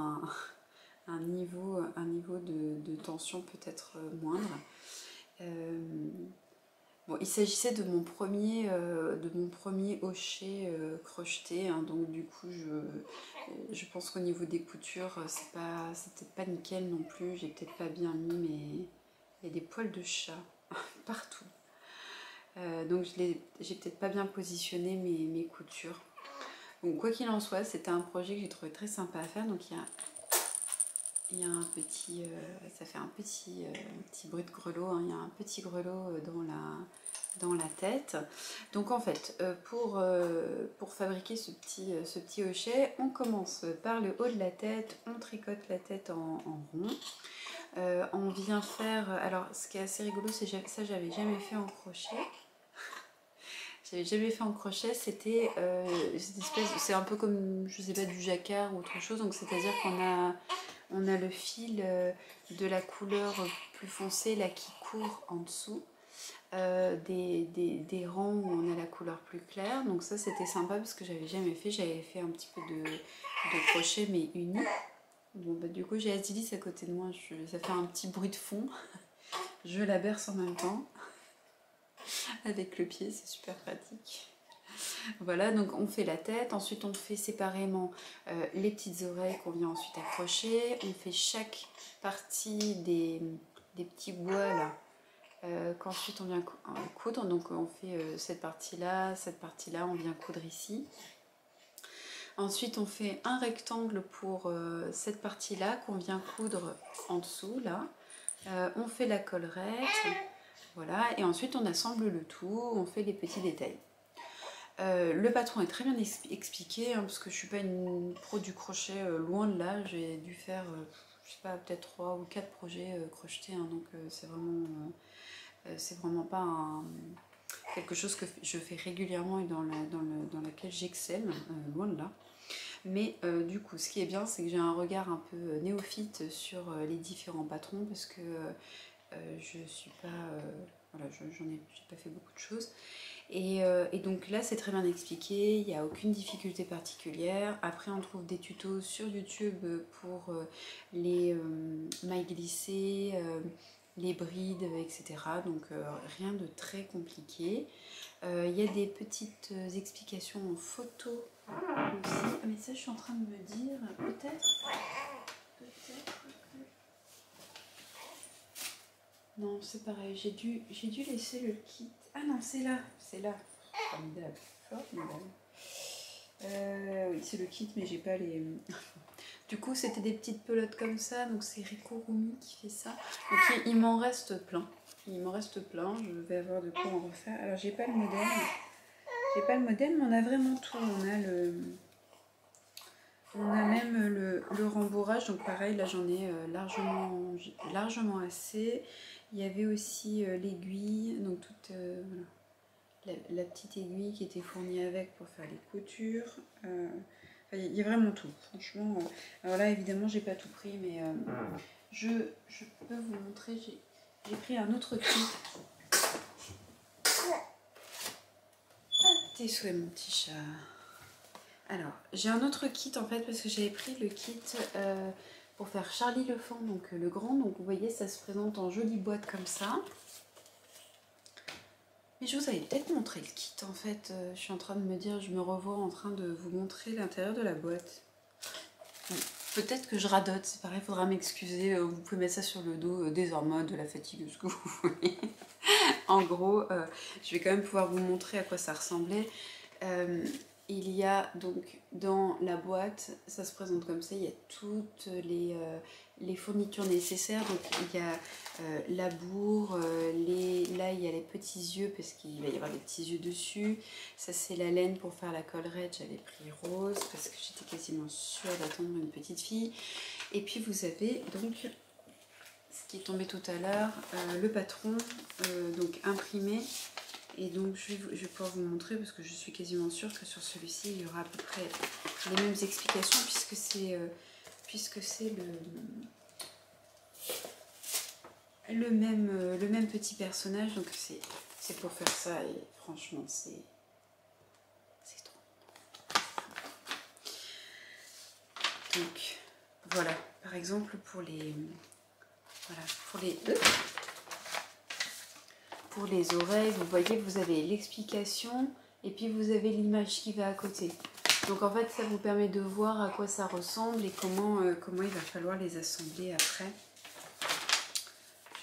un niveau de tension peut-être moindre. Bon, il s'agissait de mon premier hochet crocheté, hein, donc du coup je pense qu'au niveau des coutures c'est peut-être pas nickel non plus, j'ai peut-être pas bien mis, mais il y a des poils de chat partout. Donc j'ai peut-être pas bien positionné mes coutures. Donc quoi qu'il en soit, c'était un projet que j'ai trouvé très sympa à faire. Donc il y a un petit, ça fait un petit bruit de grelot, hein. Il y a un petit grelot dans la tête. Donc en fait, pour fabriquer ce petit hochet, on commence par le haut de la tête, on tricote la tête en rond. On vient faire, alors ce qui est assez rigolo, c'est ça j'avais jamais fait en crochet. j'avais jamais fait en crochet, c'était cette espèce, c'est un peu comme, je sais pas, du jacquard ou autre chose, donc c'est-à-dire on a le fil de la couleur plus foncée là qui court en dessous, des rangs où on a la couleur plus claire, donc ça c'était sympa parce que j'avais jamais fait, j'avais fait un petit peu de crochet mais uni. Bon bah du coup j'ai Asilis à côté de moi, ça fait un petit bruit de fond, je la berce en même temps. Avec le pied, c'est super pratique. Voilà, donc on fait la tête, ensuite on fait séparément les petites oreilles qu'on vient ensuite accrocher. On fait chaque partie des petits bois là, qu'ensuite on vient coudre. Donc on fait cette partie-là, on vient coudre ici. Ensuite on fait un rectangle pour cette partie-là qu'on vient coudre en dessous là. On fait la collerette. Voilà, et ensuite on assemble le tout, on fait les petits détails. Le patron est très bien expliqué, hein, parce que je suis pas une pro du crochet, loin de là. J'ai dû faire, je sais pas, peut-être 3 ou 4 projets crochetés, hein, donc c'est vraiment pas quelque chose que je fais régulièrement et dans laquelle j'excelle, loin de là. Mais du coup, ce qui est bien, c'est que j'ai un regard un peu néophyte sur les différents patrons, parce que je suis pas, voilà, j'ai pas fait beaucoup de choses. Et donc là, c'est très bien expliqué, il n'y a aucune difficulté particulière. Après, on trouve des tutos sur YouTube pour les mailles glissées, les brides, etc. Donc rien de très compliqué. Il y a des petites explications en photo aussi. Ah, mais ça, je suis en train de me dire, peut-être. Non, c'est pareil, j'ai dû laisser le kit. Ah non, c'est là. Formidable, formidable. Oui, c'est le kit, mais j'ai pas les... Du coup, c'était des petites pelotes comme ça, donc c'est Rico Rumi qui fait ça. Donc il m'en reste plein. Je vais avoir de quoi en refaire. Alors, j'ai pas le modèle. Mais on a vraiment tout. On a même le rembourrage, donc pareil, là j'en ai largement assez. Il y avait aussi l'aiguille, donc toute la petite aiguille qui était fournie avec pour faire les coutures. Il y a vraiment tout, franchement. Alors là, évidemment, j'ai pas tout pris, mais je peux vous montrer. J'ai pris un autre kit. Tes souhaits, mon petit chat. Alors, j'ai un autre kit en fait, parce que j'avais pris le kit pour faire Charlie le Fan, donc le grand. Donc vous voyez, ça se présente en jolie boîte comme ça. Mais je vous avais peut-être montré le kit en fait. Je suis en train de me dire, je me revois en train de vous montrer l'intérieur de la boîte. Bon, peut-être que je radote, c'est pareil, il faudra m'excuser. Vous pouvez mettre ça sur le dos, des hormones, de la fatigue, ce que vous voulez. En gros, je vais quand même pouvoir vous montrer à quoi ça ressemblait. Il y a donc dans la boîte, ça se présente comme ça, il y a toutes les fournitures nécessaires. Donc il y a la bourre, là il y a les petits yeux parce qu'il va y avoir des petits yeux dessus. Ça c'est la laine pour faire la collerette, j'avais pris rose parce que j'étais quasiment sûre d'attendre une petite fille. Et puis vous avez donc ce qui est tombé tout à l'heure, le patron donc imprimé. Et donc je vais pouvoir vous montrer parce que je suis quasiment sûre que sur celui-ci il y aura à peu près les mêmes explications puisque c'est le même petit personnage. Donc c'est pour faire ça et franchement c'est trop. Donc voilà, par exemple pour les oreilles, vous voyez, vous avez l'explication et puis vous avez l'image qui va à côté. Donc en fait, ça vous permet de voir à quoi ça ressemble et comment il va falloir les assembler après.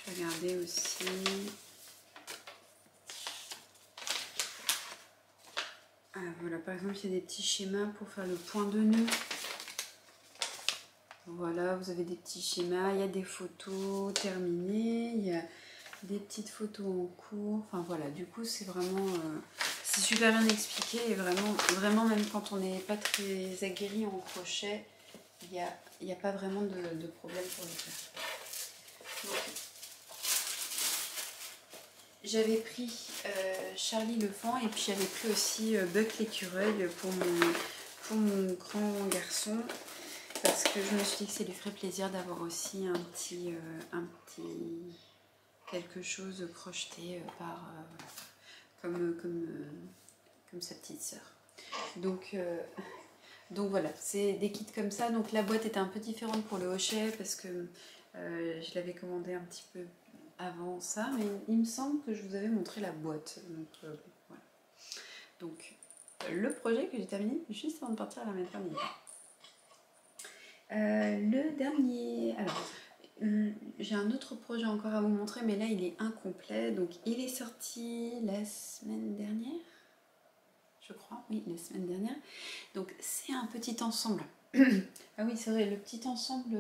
Je vais regarder aussi. Ah, voilà, par exemple, il y a des petits schémas pour faire le point de nœud. Voilà, vous avez des petits schémas, il y a des photos terminées, il y a des petites photos en cours, enfin voilà, du coup c'est vraiment c'est super bien expliqué et vraiment même quand on n'est pas très aguerri en crochet, il n'y a pas vraiment de problème pour le faire. Donc, j'avais pris Charlie le Fan et puis j'avais pris aussi Buck l'écureuil pour mon grand garçon. Parce que je me suis dit que ça lui ferait plaisir d'avoir aussi un petit quelque chose crocheté comme sa petite sœur. Donc voilà, c'est des kits comme ça. Donc la boîte était un peu différente pour le hochet parce que je l'avais commandé un petit peu avant ça, mais il me semble que je vous avais montré la boîte. Donc voilà. Donc le projet que j'ai terminé juste avant de partir à la maternité. Le dernier, alors j'ai un autre projet encore à vous montrer, mais là il est incomplet. Donc il est sorti la semaine dernière, je crois, oui, la semaine dernière. Donc c'est un petit ensemble. Ah oui, c'est vrai, le petit ensemble.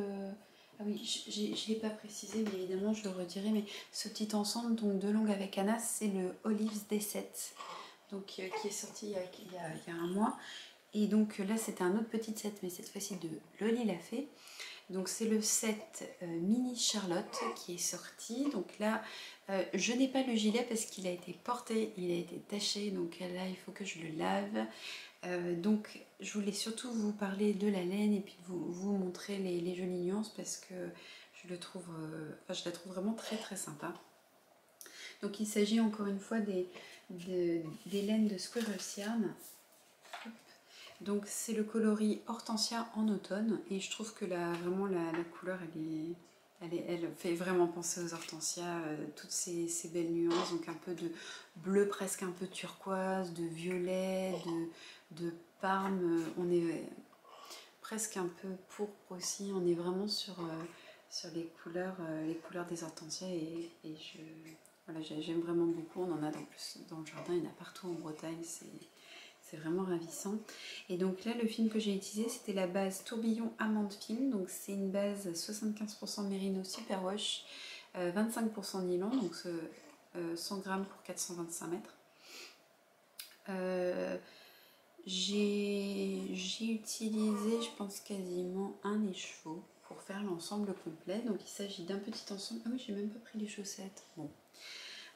Ah oui, je ne l'ai pas précisé, mais évidemment je le redirai. Mais ce petit ensemble, donc de Longue avec Anna, c'est le Olives D7, donc qui est sorti il y a un mois. Et donc là c'était un autre petit set, mais cette fois-ci de Loli l'a fait. Donc c'est le set Mini Charlotte qui est sorti. Donc là je n'ai pas le gilet parce qu'il a été porté, il a été taché. Donc là il faut que je le lave. Donc je voulais surtout vous parler de la laine et puis vous montrer les jolies nuances parce que je la trouve vraiment très très sympa. Donc il s'agit encore une fois des laines de Squirrel Yarn. Donc c'est le coloris Hortensia en automne et je trouve que vraiment la couleur elle fait vraiment penser aux hortensias, toutes ces belles nuances, donc un peu de bleu presque un peu turquoise, de violet, de parme, on est presque un peu pourpre aussi, on est vraiment sur les couleurs des hortensias et voilà, j'aime vraiment beaucoup, on en a dans le jardin, il y en a partout en Bretagne, c'est vraiment ravissant. Et donc là, le film que j'ai utilisé, c'était la base tourbillon amande fine. Donc c'est une base 75% mérino superwash, 25% nylon, donc 100 grammes pour 425 mètres. J'ai utilisé, je pense, quasiment un écheveau pour faire l'ensemble complet. Donc il s'agit d'un petit ensemble. Ah oui, j'ai même pas pris les chaussettes. Bon.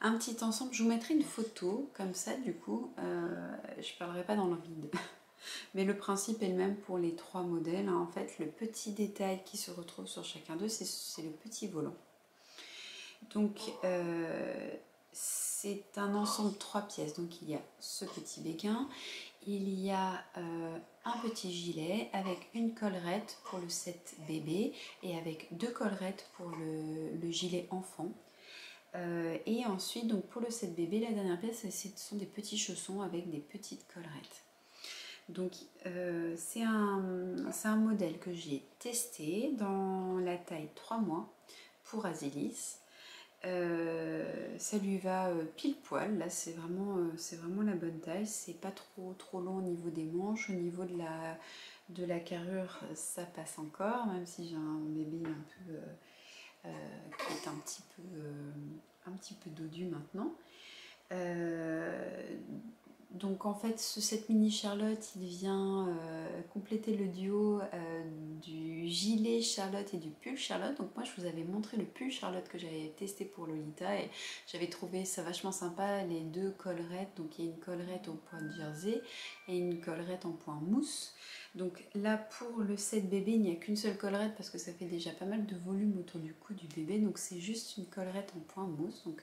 Un petit ensemble, je vous mettrai une photo comme ça du coup, je parlerai pas dans le vide, mais le principe est le même pour les trois modèles, hein. En fait le petit détail qui se retrouve sur chacun d'eux c'est le petit volant. Donc c'est un ensemble de 3 pièces, donc il y a ce petit béguin, il y a un petit gilet avec une collerette pour le set bébé et avec 2 collerettes pour le gilet enfant. Et ensuite, donc pour le set bébé, la dernière pièce, ce sont des petits chaussons avec des petites collerettes. Donc c'est un modèle que j'ai testé dans la taille 3 mois pour Azélis. Ça lui va pile poil, là c'est vraiment la bonne taille, c'est pas trop long au niveau des manches, au niveau de la carrure ça passe encore, même si j'ai un bébé un peu qui est un petit peu dodu maintenant. Donc en fait ce set mini Charlotte il vient compléter le duo du gilet Charlotte et du pull Charlotte. Donc moi je vous avais montré le pull Charlotte que j'avais testé pour Lolita et j'avais trouvé ça vachement sympa, les deux collerettes. Donc il y a une collerette au point de jersey et une collerette en point mousse. Donc là pour le set bébé il n'y a qu'une seule collerette parce que ça fait déjà pas mal de volume autour du cou du bébé, donc c'est juste une collerette en point mousse, donc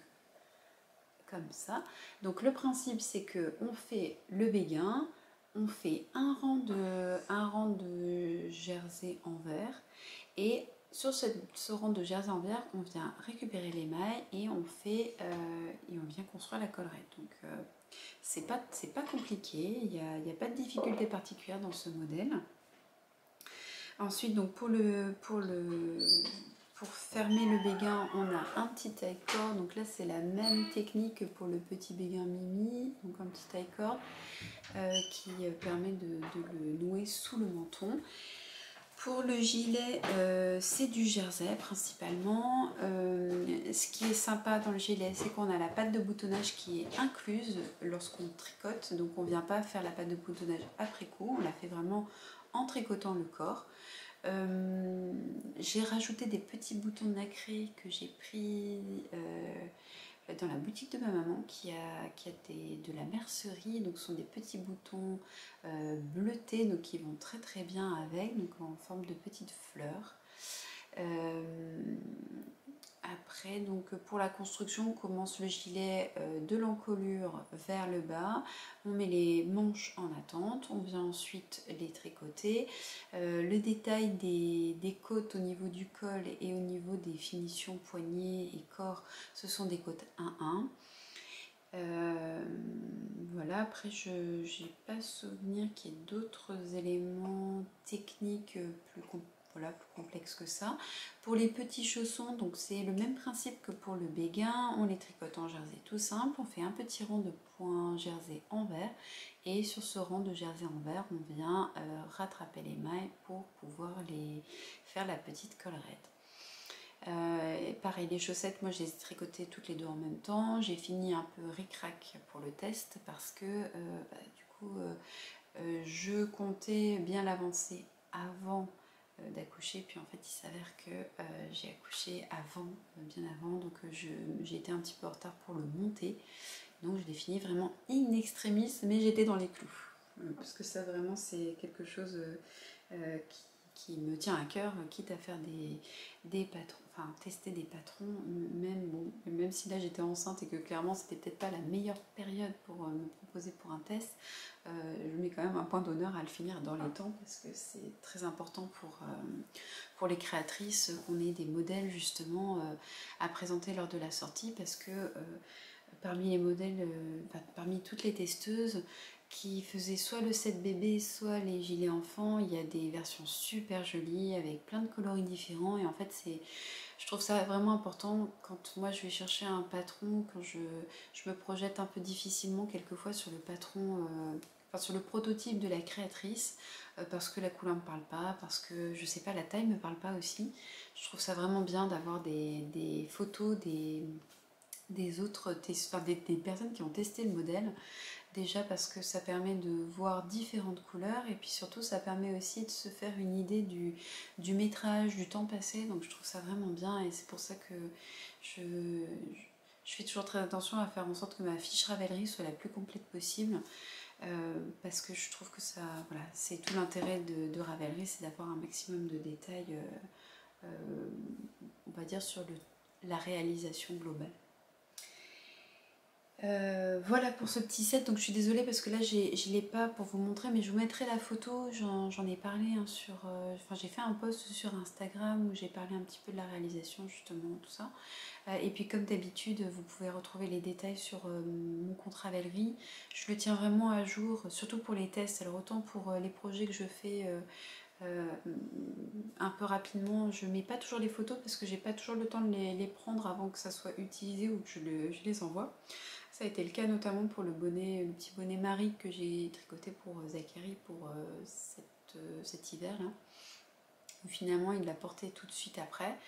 comme ça. Donc le principe c'est que on fait le béguin, on fait un rang de jersey en vert et sur ce rang de jersey en vert on vient récupérer les mailles et on vient construire la collerette. Donc c'est pas compliqué, il n'y a pas de difficulté particulière dans ce modèle. Ensuite, donc pour fermer le béguin, on a un petit taille-corde. Donc là, c'est la même technique que pour le petit béguin Mimi. Donc un petit taille-corde qui permet de le nouer sous le menton. Pour le gilet, c'est du jersey principalement. Ce qui est sympa dans le gilet, c'est qu'on a la patte de boutonnage qui est incluse lorsqu'on tricote. Donc on ne vient pas faire la patte de boutonnage après coup, on la fait vraiment en tricotant le corps. J'ai rajouté des petits boutons nacrés que j'ai pris dans la boutique de ma maman qui a de la mercerie, donc ce sont des petits boutons bleutés, donc qui vont très très bien avec, donc en forme de petites fleurs. Après, donc pour la construction, on commence le gilet de l'encolure vers le bas, on met les manches en attente, on vient ensuite les tricoter. Le détail des côtes au niveau du col et au niveau des finitions poignets et corps, ce sont des côtes 1-1. Voilà, après je n'ai pas souvenir qu'il y ait d'autres éléments techniques voilà, plus complexes que ça. Pour les petits chaussons, donc c'est le même principe que pour le béguin, on les tricote en jersey tout simple, on fait un petit rond de point jersey envers et sur ce rond de jersey envers, on vient rattraper les mailles pour pouvoir les faire la petite collerette. Pareil, les chaussettes, moi je les ai tricotées toutes les deux en même temps. J'ai fini un peu ric-rac pour le test parce que du coup je comptais bien l'avancer avant d'accoucher, puis en fait il s'avère que j'ai accouché avant, bien avant, donc j'ai été un petit peu en retard pour le monter, donc je l'ai fini vraiment in extremis, mais j'étais dans les clous, parce que ça vraiment c'est quelque chose qui me tient à cœur, quitte à faire des patrons, enfin tester des patrons, même si là j'étais enceinte et que clairement c'était peut-être pas la meilleure période pour me proposer pour un test, je mets quand même un point d'honneur à le finir dans les temps parce que c'est très important pour les créatrices qu'on ait des modèles justement à présenter lors de la sortie, parce que parmi les modèles, parmi toutes les testeuses qui faisaient soit le set bébé, soit les gilets enfants, il y a des versions super jolies avec plein de coloris différents, et en fait je trouve ça vraiment important quand moi je vais chercher un patron, quand je me projette un peu difficilement quelquefois sur le patron, sur le prototype de la créatrice, parce que la couleur ne me parle pas, parce que je sais pas, la taille ne me parle pas aussi. Je trouve ça vraiment bien d'avoir des photos des autres des personnes qui ont testé le modèle, déjà parce que ça permet de voir différentes couleurs, et puis surtout ça permet aussi de se faire une idée du métrage, du temps passé, donc je trouve ça vraiment bien, et c'est pour ça que je fais toujours très attention à faire en sorte que ma fiche Ravelry soit la plus complète possible, parce que je trouve que ça, voilà, c'est tout l'intérêt de Ravelry, c'est d'avoir un maximum de détails, on va dire, sur la réalisation globale. Voilà pour ce petit set, donc je suis désolée parce que là je ne l'ai pas pour vous montrer, mais je vous mettrai la photo, j'en ai parlé j'ai fait un post sur Instagram où j'ai parlé un petit peu de la réalisation justement, tout ça. Et puis comme d'habitude, vous pouvez retrouver les détails sur mon compte Ravelry. Je le tiens vraiment à jour, surtout pour les tests, alors autant pour les projets que je fais un peu rapidement, je mets pas toujours les photos parce que j'ai pas toujours le temps de les prendre avant que ça soit utilisé ou que je les envoie. Ça a été le cas notamment pour le petit bonnet Marie que j'ai tricoté pour Zachary pour cet hiver là. Finalement il l'a porté tout de suite après,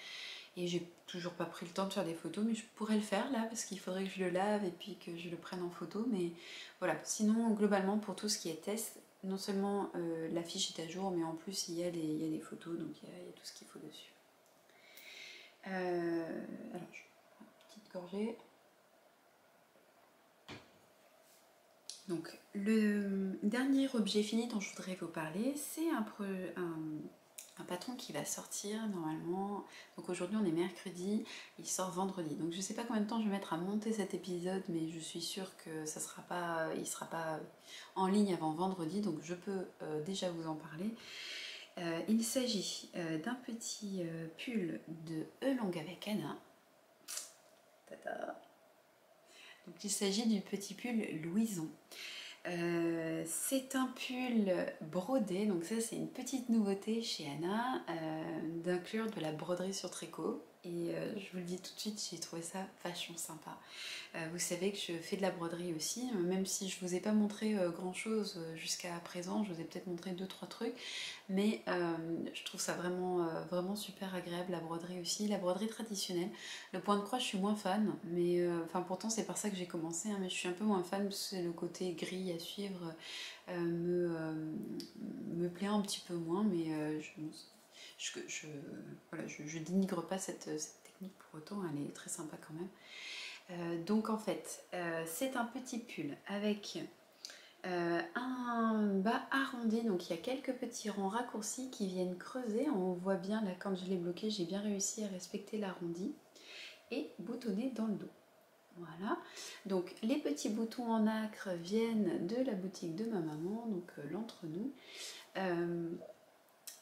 et j'ai toujours pas pris le temps de faire des photos, mais je pourrais le faire là parce qu'il faudrait que je le lave et puis que je le prenne en photo, mais voilà. Sinon globalement pour tout ce qui est test, non seulement la fiche est à jour, mais en plus il y a des photos, donc il y a tout ce qu'il faut dessus. Alors je prends une petite gorgée. Donc le dernier objet fini dont je voudrais vous parler, c'est un patron qui va sortir normalement. Donc aujourd'hui on est mercredi, il sort vendredi. Donc je ne sais pas combien de temps je vais mettre à monter cet épisode, mais je suis sûre que il ne sera pas en ligne avant vendredi, donc je peux déjà vous en parler. Il s'agit d'un petit pull de E longue avec Anna. Tada. Donc il s'agit du petit pull Louison. C'est un pull brodé, donc ça c'est une petite nouveauté chez Anna, d'inclure de la broderie sur tricot, et je vous le dis tout de suite, j'ai trouvé ça vachement sympa. Vous savez que je fais de la broderie aussi, même si je vous ai pas montré grand chose jusqu'à présent, je vous ai peut-être montré 2-3 trucs, mais je trouve ça vraiment, vraiment super agréable, la broderie aussi, la broderie traditionnelle. Le point de croix je suis moins fan, mais pourtant c'est par ça que j'ai commencé, hein, mais je suis un peu moins fan parce que le côté gris à suivre me plaît un petit peu moins, mais voilà, je dénigre pas cette technique pour autant, elle est très sympa quand même. Donc en fait, c'est un petit pull avec un bas arrondi, donc il y a quelques petits rangs raccourcis qui viennent creuser. On voit bien là quand je l'ai bloqué, j'ai bien réussi à respecter l'arrondi et boutonné dans le dos. Voilà, donc les petits boutons en nacre viennent de la boutique de ma maman, donc l'entre-nous.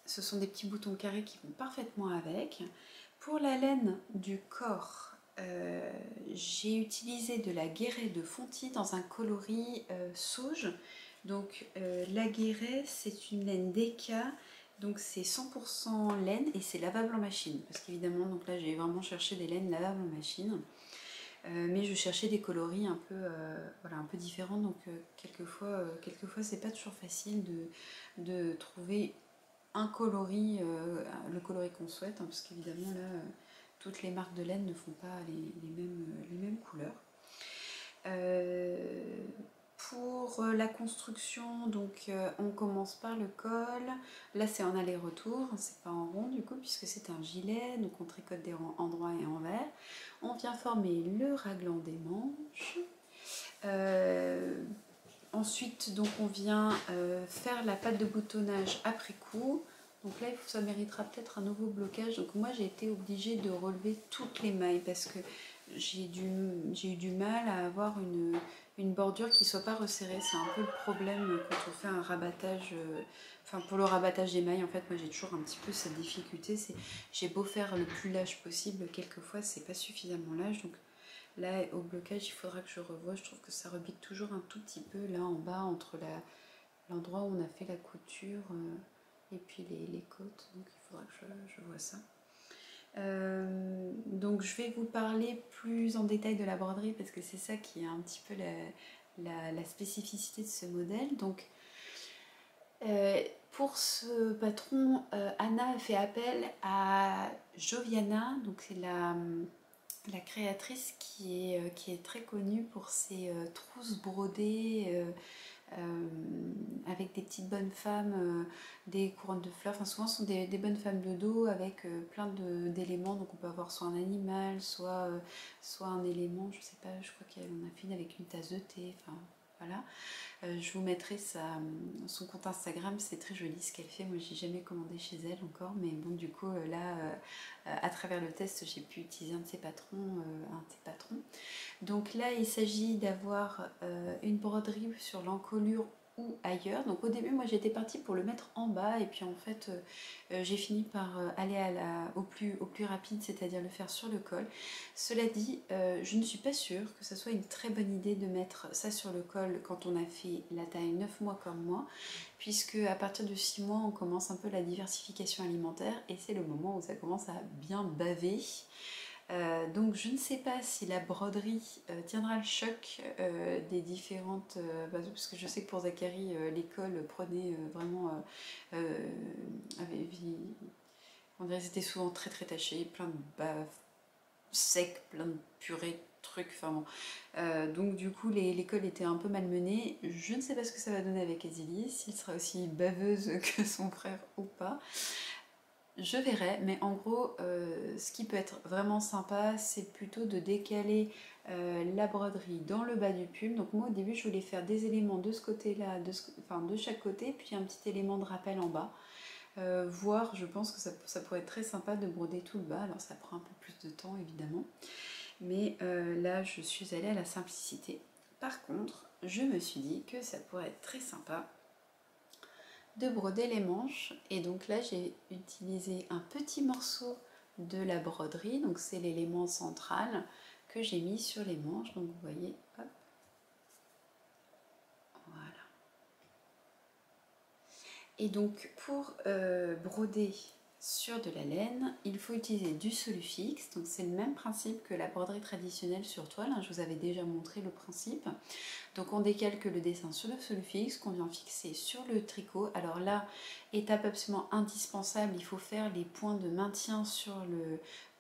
Ce sont des petits boutons carrés qui vont parfaitement avec. Pour la laine du corps, j'ai utilisé de la guéret de Fonty dans un coloris sauge. Donc la guéret, c'est une laine Deka, donc c'est 100% laine et c'est lavable en machine. Parce qu'évidemment, donc là j'ai vraiment cherché des laines lavables en machine. Mais je cherchais des coloris un peu, voilà, un peu différents, donc quelquefois c'est pas toujours facile de trouver un coloris, le coloris qu'on souhaite, hein, parce qu'évidemment là, toutes les marques de laine ne font pas les mêmes couleurs. Pour la construction, donc on commence par le col. Là c'est en aller-retour, c'est pas en rond du coup puisque c'est un gilet, donc on tricote des rangs endroits et envers. On vient former le raglan des manches. Ensuite donc on vient faire la patte de boutonnage après coup. Donc là ça méritera peut-être un nouveau blocage. Donc moi j'ai été obligée de relever toutes les mailles parce que j'ai eu du mal à avoir une bordure qui ne soit pas resserrée. C'est un peu le problème quand on fait un rabattage, enfin pour le rabattage des mailles en fait moi j'ai toujours un petit peu cette difficulté, c'est j'ai beau faire le plus lâche possible, quelquefois c'est pas suffisamment lâche, donc là au blocage il faudra que je revoie, je trouve que ça rebique toujours un tout petit peu là en bas entre l'endroit où on a fait la couture et puis les côtes, donc il faudra que je vois ça. Donc je vais vous parler plus en détail de la broderie parce que c'est ça qui est un petit peu la spécificité de ce modèle. Donc pour ce patron, Anna a fait appel à Joviana, donc c'est la créatrice qui est très connue pour ses trousses brodées avec des petites bonnes femmes, des couronnes de fleurs, enfin souvent ce sont des bonnes femmes de dos avec plein d'éléments, donc on peut avoir soit un animal, soit un élément, je sais pas, je crois qu'elle en a fait une avec une tasse de thé, enfin voilà. Je vous mettrai son compte Instagram, c'est très joli ce qu'elle fait, moi j'ai jamais commandé chez elle encore, mais bon du coup là, à travers le test, j'ai pu utiliser un de ses patrons. Donc là, il s'agit d'avoir une broderie sur l'encolure ou ailleurs. Donc au début, moi j'étais partie pour le mettre en bas et puis en fait, j'ai fini par aller au plus rapide, c'est-à-dire le faire sur le col. Cela dit, je ne suis pas sûre que ce soit une très bonne idée de mettre ça sur le col quand on a fait la taille 9 mois comme moi, puisque à partir de 6 mois, on commence un peu la diversification alimentaire et c'est le moment où ça commence à bien baver. Donc je ne sais pas si la broderie tiendra le choc des différentes... parce que je sais que pour Zachary, l'école prenait vraiment... on dirait que c'était souvent très très taché, plein de bave sec, plein de purée, de trucs, enfin bon. Donc du coup l'école était un peu malmenée. Je ne sais pas ce que ça va donner avec Azilie, s'il sera aussi baveuse que son frère ou pas. Je verrai, mais en gros, ce qui peut être vraiment sympa, c'est plutôt de décaler la broderie dans le bas du pull. Donc moi au début, je voulais faire des éléments de ce côté-là, de chaque côté, puis un petit élément de rappel en bas. Voire, je pense que ça pourrait être très sympa de broder tout le bas. Alors ça prend un peu plus de temps, évidemment. Mais là, je suis allée à la simplicité. Par contre, je me suis dit que ça pourrait être très sympa de broder les manches, et donc là j'ai utilisé un petit morceau de la broderie, donc c'est l'élément central que j'ai mis sur les manches, donc vous voyez, hop, voilà. Et donc pour broder sur de la laine, il faut utiliser du Solufix, donc c'est le même principe que la broderie traditionnelle sur toile, hein, je vous avais déjà montré le principe. Donc on décalque le dessin sur le Solufix qu'on vient fixer sur le tricot. Alors là, étape absolument indispensable, il faut faire les points de maintien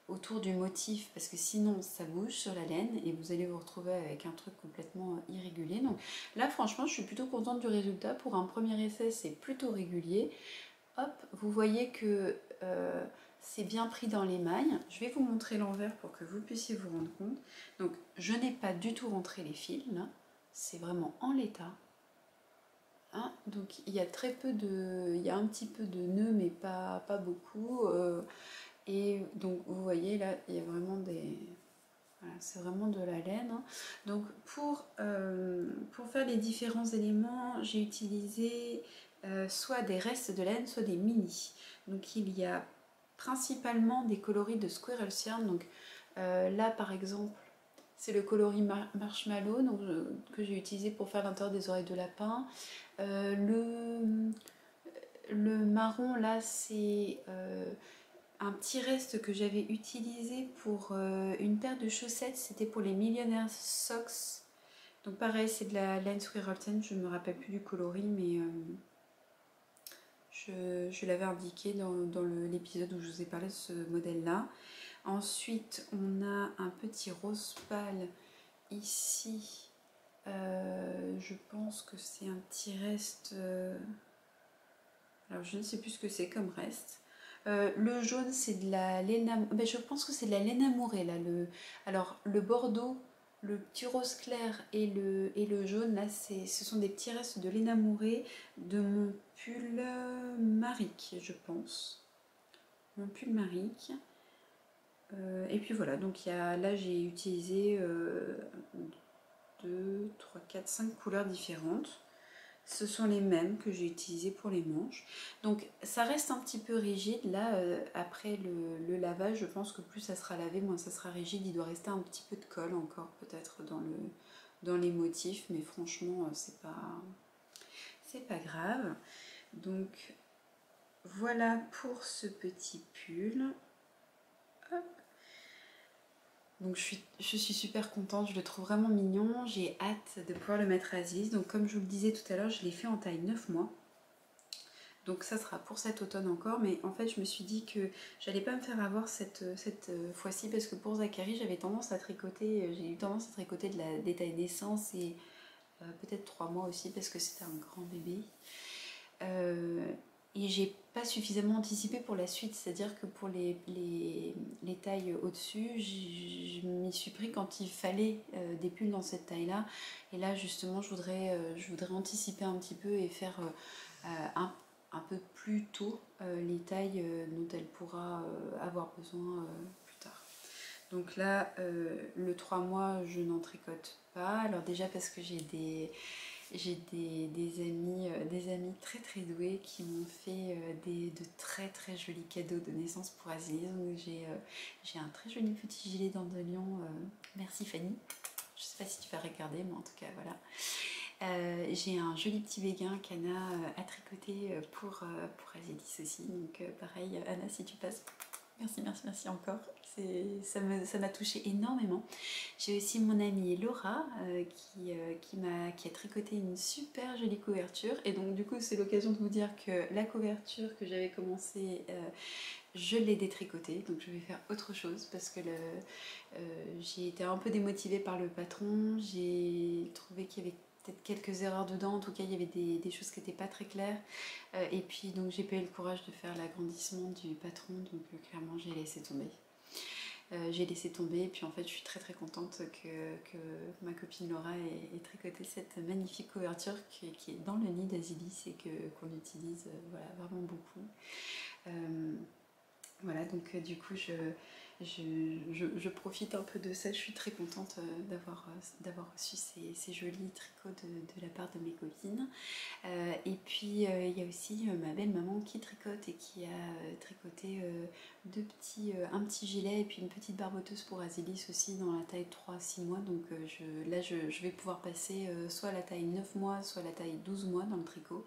autour du motif parce que sinon ça bouge sur la laine et vous allez vous retrouver avec un truc complètement irrégulier. Donc là franchement je suis plutôt contente du résultat. Pour un premier essai c'est plutôt régulier. Hop, vous voyez que c'est bien pris dans les mailles. Je vais vous montrer l'envers pour que vous puissiez vous rendre compte. Donc je n'ai pas du tout rentré les fils là, c'est vraiment en l'état. Hein, donc il y a très peu de, il y a un petit peu de nœuds mais pas beaucoup. Et donc vous voyez là, il y a vraiment des, voilà, c'est vraiment de la laine. Hein. Donc pour faire les différents éléments, j'ai utilisé soit des restes de laine, soit des mini. Donc il y a principalement des coloris de Squirrel Yarn. Donc là par exemple, c'est le coloris marshmallow donc, que j'ai utilisé pour faire l'intérieur des oreilles de lapin. Le marron là c'est un petit reste que j'avais utilisé pour une paire de chaussettes, c'était pour les Millionaire Socks. Donc pareil, c'est de la laine Squirrelton, je ne me rappelle plus du coloris, mais je l'avais indiqué dans l'épisode où je vous ai parlé de ce modèle-là. Ensuite, on a un petit rose pâle ici. Je pense que c'est un petit reste... alors je ne sais plus ce que c'est comme reste. Le jaune c'est de la laine, ben, je pense que c'est de la laine amourée là. Alors le bordeaux, le petit rose clair et le jaune là, ce sont des petits restes de laine amourée de mon pull Maric, je pense. Mon pull Maric. Et puis voilà, donc là j'ai utilisé 2, 3, 4, 5 couleurs différentes. Ce sont les mêmes que j'ai utilisés pour les manches. Donc ça reste un petit peu rigide. Là, après le lavage, je pense que plus ça sera lavé, moins ça sera rigide. Il doit rester un petit peu de colle encore peut-être dans les motifs. Mais franchement, c'est pas grave. Donc voilà pour ce petit pull. Hop. Donc je suis super contente, je le trouve vraiment mignon, j'ai hâte de pouvoir le mettre à Aziz. Donc comme je vous le disais tout à l'heure, je l'ai fait en taille 9 mois. Donc ça sera pour cet automne encore, mais en fait je me suis dit que j'allais pas me faire avoir cette fois-ci parce que pour Zachary j'avais tendance à tricoter, j'ai eu tendance à tricoter des tailles naissance et peut-être 3 mois aussi parce que c'était un grand bébé. Et j'ai pas suffisamment anticipé pour la suite, c'est-à-dire que pour les tailles au-dessus, je m'y suis pris quand il fallait des pulls dans cette taille-là. Et là, justement, je voudrais anticiper un petit peu et faire un peu plus tôt les tailles dont elle pourra avoir besoin plus tard. Donc là, le 3 mois, je n'en tricote pas. Alors déjà parce que j'ai des amis très très doués qui m'ont fait de très très jolis cadeaux de naissance pour Aziz. Donc j'ai un très joli petit gilet d'Andelion. Merci Fanny. Je sais pas si tu vas regarder, mais en tout cas voilà. J'ai un joli petit béguin qu'Anna a tricoté pour Aziz aussi. Donc pareil, Anna, si tu passes, merci encore. Ça m'a touchée énormément. J'ai aussi mon amie Laura qui a tricoté une super jolie couverture. Et donc du coup c'est l'occasion de vous dire que la couverture que j'avais commencé, je l'ai détricotée. Donc je vais faire autre chose parce que j'ai été un peu démotivée par le patron. J'ai trouvé qu'il y avait peut-être quelques erreurs dedans, en tout cas il y avait des choses qui n'étaient pas très claires, et puis donc j'ai pas eu le courage de faire l'agrandissement du patron, donc clairement j'ai laissé tomber. Et puis en fait je suis très très contente que ma copine Laura ait tricoté cette magnifique couverture qui est dans le nid d'Azilis et qu'on utilise voilà, vraiment beaucoup. Voilà, donc du coup je profite un peu de ça, je suis très contente d'avoir reçu ces jolis tricots de la part de mes copines. Et puis il y a aussi ma belle maman qui tricote et qui a tricoté un petit gilet et puis une petite barboteuse pour Azilis aussi dans la taille 3-6 mois. Donc là je vais pouvoir passer soit la taille 9 mois, soit la taille 12 mois dans le tricot.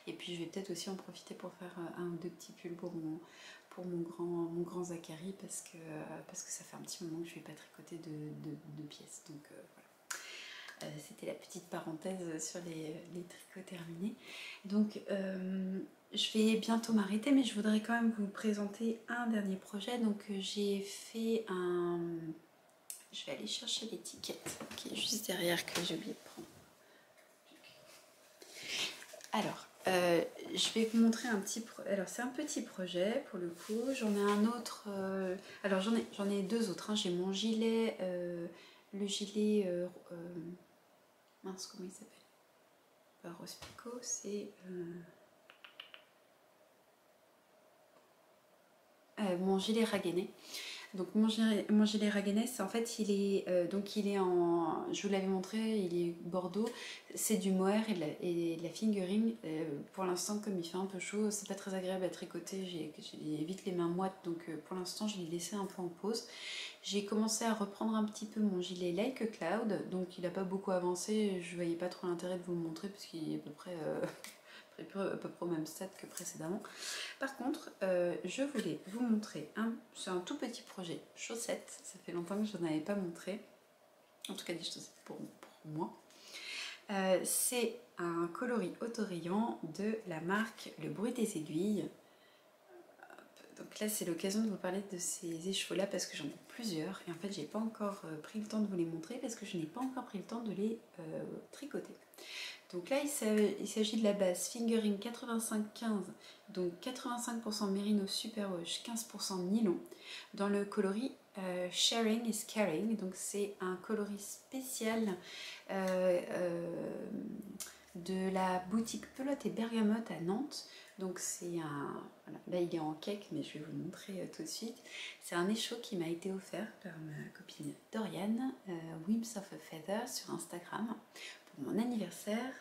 Et puis je vais peut-être aussi en profiter pour faire un ou deux petits pulls pour mon grand Zachary parce que ça fait un petit moment que je ne vais pas tricoter de pièces. Donc voilà. C'était la petite parenthèse sur les tricots terminés. Donc je vais bientôt m'arrêter, mais je voudrais quand même vous présenter un dernier projet. Donc j'ai fait un... Je vais aller chercher l'étiquette qui est juste derrière que j'ai oublié de prendre. Alors, Je vais vous montrer un petit... Alors c'est un petit projet pour le coup. J'en ai un autre... Alors j'en ai deux autres. Hein. J'ai mon gilet... le gilet... mince, comment il s'appelle? Pas Rose Picot, c'est... mon gilet Ragainais. Donc mon gilet Ragainais, en fait il est donc il est en, je vous l'avais montré, il est bordeaux, c'est du mohair et de la fingering. Pour l'instant, comme il fait un peu chaud, c'est pas très agréable à tricoter, j'ai vite les mains moites, donc pour l'instant je l'ai laissé un peu en pause. J'ai commencé à reprendre un petit peu mon gilet Like a Cloud, donc il n'a pas beaucoup avancé, je voyais pas trop l'intérêt de vous le montrer parce qu'il est à peu près au même stade que précédemment. Par contre, je voulais vous montrer c'est un tout petit projet chaussettes. Ça fait longtemps que je n'en avais pas montré. En tout cas, des chaussettes pour moi. C'est un coloris autorayant de la marque Le Bruit des Aiguilles. Donc là, c'est l'occasion de vous parler de ces écheveaux-là parce que j'en ai plusieurs. Et en fait, j'ai pas encore pris le temps de vous les montrer parce que je n'ai pas encore pris le temps de les tricoter. Donc là, il s'agit de la base Fingering 85-15, donc 85% Merino Superwash, 15% nylon, dans le coloris Sharing is Caring. Donc c'est un coloris spécial de la boutique Pelote et Bergamote à Nantes. Donc c'est un... Voilà, là il est en cake, mais je vais vous le montrer tout de suite. C'est un écheveau qui m'a été offert par ma copine Doriane, Whims of a Feather sur Instagram, pour mon anniversaire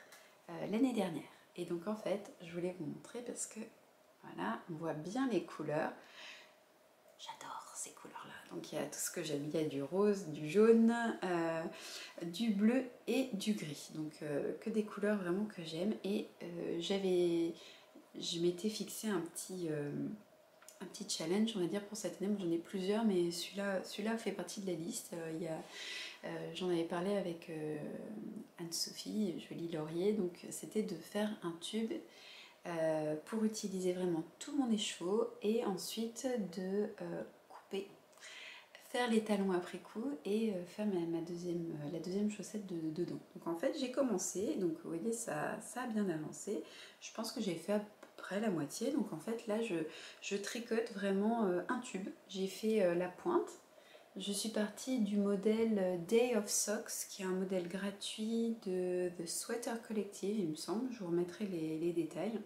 l'année dernière. Et donc en fait, je voulais vous montrer parce que voilà, on voit bien les couleurs. J'adore ces couleurs-là. Donc il y a tout ce que j'aime. Il y a du rose, du jaune, du bleu et du gris. Donc que des couleurs vraiment que j'aime. Et je m'étais fixé un petit challenge, on va dire, pour cette année. J'en ai plusieurs, mais celui-là fait partie de la liste. J'en avais parlé avec Anne-Sophie Joly-Laurier, donc c'était de faire un tube pour utiliser vraiment tout mon écheveau et ensuite de couper, faire les talons après coup et faire la deuxième chaussette dedans. Donc en fait j'ai commencé, donc vous voyez ça a bien avancé, je pense que j'ai fait à peu près la moitié, donc en fait là je tricote vraiment un tube, j'ai fait la pointe. Je suis partie du modèle Day of Socks, qui est un modèle gratuit de The Sweater Collective, il me semble. Je vous remettrai les détails.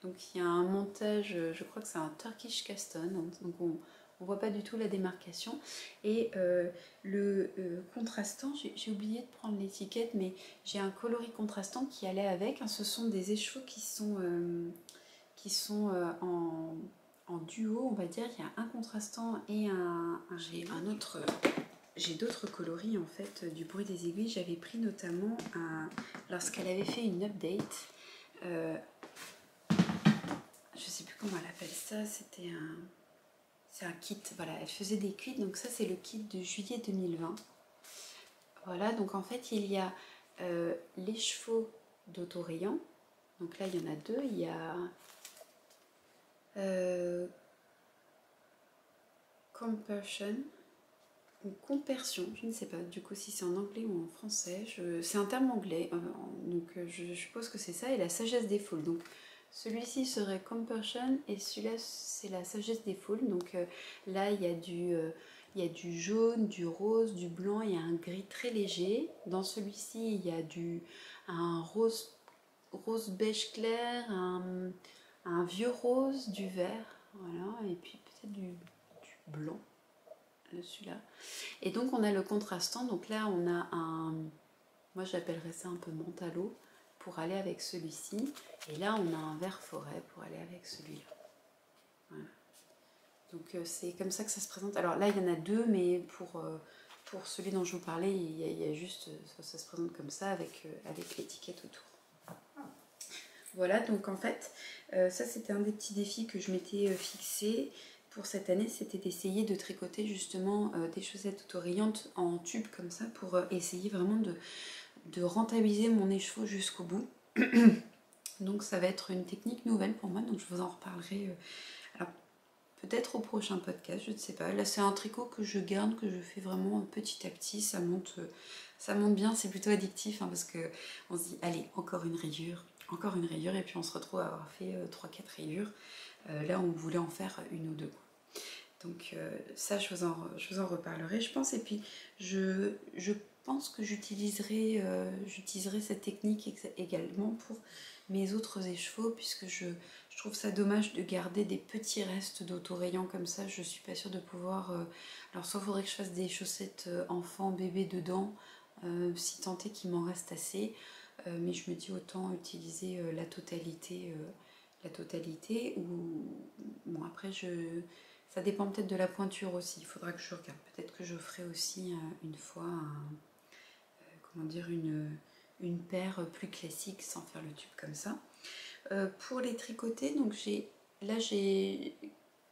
Donc il y a un montage, je crois que c'est un Turkish Caston, donc on ne voit pas du tout la démarcation. Et le contrastant, j'ai oublié de prendre l'étiquette, mais j'ai un coloris contrastant qui allait avec. Ce sont des écheveaux qui sont en duo, on va dire. Il y a un contrastant et j'ai d'autres coloris en fait du Bruit des Aiguilles. J'avais pris notamment lorsqu'elle avait fait une update, je sais plus comment elle appelle ça, c'est un kit, voilà, elle faisait des kits, donc ça c'est le kit de juillet 2020. Voilà, donc en fait il y a les chevaux d'autorayant, donc là il y en a deux, il y a Compersion ou compersion, je ne sais pas du coup si c'est en anglais ou en français, c'est un terme anglais, donc je suppose que c'est ça, et la sagesse des foules. Donc celui-ci serait compersion et celui-là c'est la sagesse des foules. Donc là il y a du jaune, du rose, du blanc, il y a un gris très léger. Dans celui-ci il y a un rose beige clair, un vieux rose, du vert, voilà, et puis peut-être du blanc, celui-là. Et donc on a le contrastant, donc là on a moi j'appellerais ça un peu mentalo pour aller avec celui-ci, et là on a un vert forêt pour aller avec celui-là. Voilà. Donc c'est comme ça que ça se présente. Alors là il y en a deux, mais pour celui dont je vous parlais, il y a juste, ça se présente comme ça avec l'étiquette autour. Voilà, donc en fait, ça c'était un des petits défis que je m'étais fixé pour cette année, c'était d'essayer de tricoter justement des chaussettes autorayantes en tube comme ça pour essayer vraiment de rentabiliser mon écheveau jusqu'au bout. Donc ça va être une technique nouvelle pour moi, donc je vous en reparlerai alors peut-être au prochain podcast, je ne sais pas. Là c'est un tricot que je garde, que je fais vraiment petit à petit, ça monte bien, c'est plutôt addictif hein, parce que on se dit allez encore une rayure, encore une rayure et puis on se retrouve à avoir fait 3-4 rayures. Là on voulait en faire une ou deux. Donc ça je vous en reparlerai je pense. Et puis je pense que j'utiliserai cette technique également pour mes autres écheveaux, puisque je trouve ça dommage de garder des petits restes d'autorayants comme ça. Je suis pas sûre de pouvoir... alors soit il faudrait que je fasse des chaussettes enfant, bébé dedans, si tant est qu'il m'en reste assez. Mais je me dis autant utiliser la totalité ou... Bon après ça dépend peut-être de la pointure aussi, il faudra que je regarde. Peut-être que je ferai aussi une fois comment dire, une paire plus classique sans faire le tube comme ça. Pour les tricoter, donc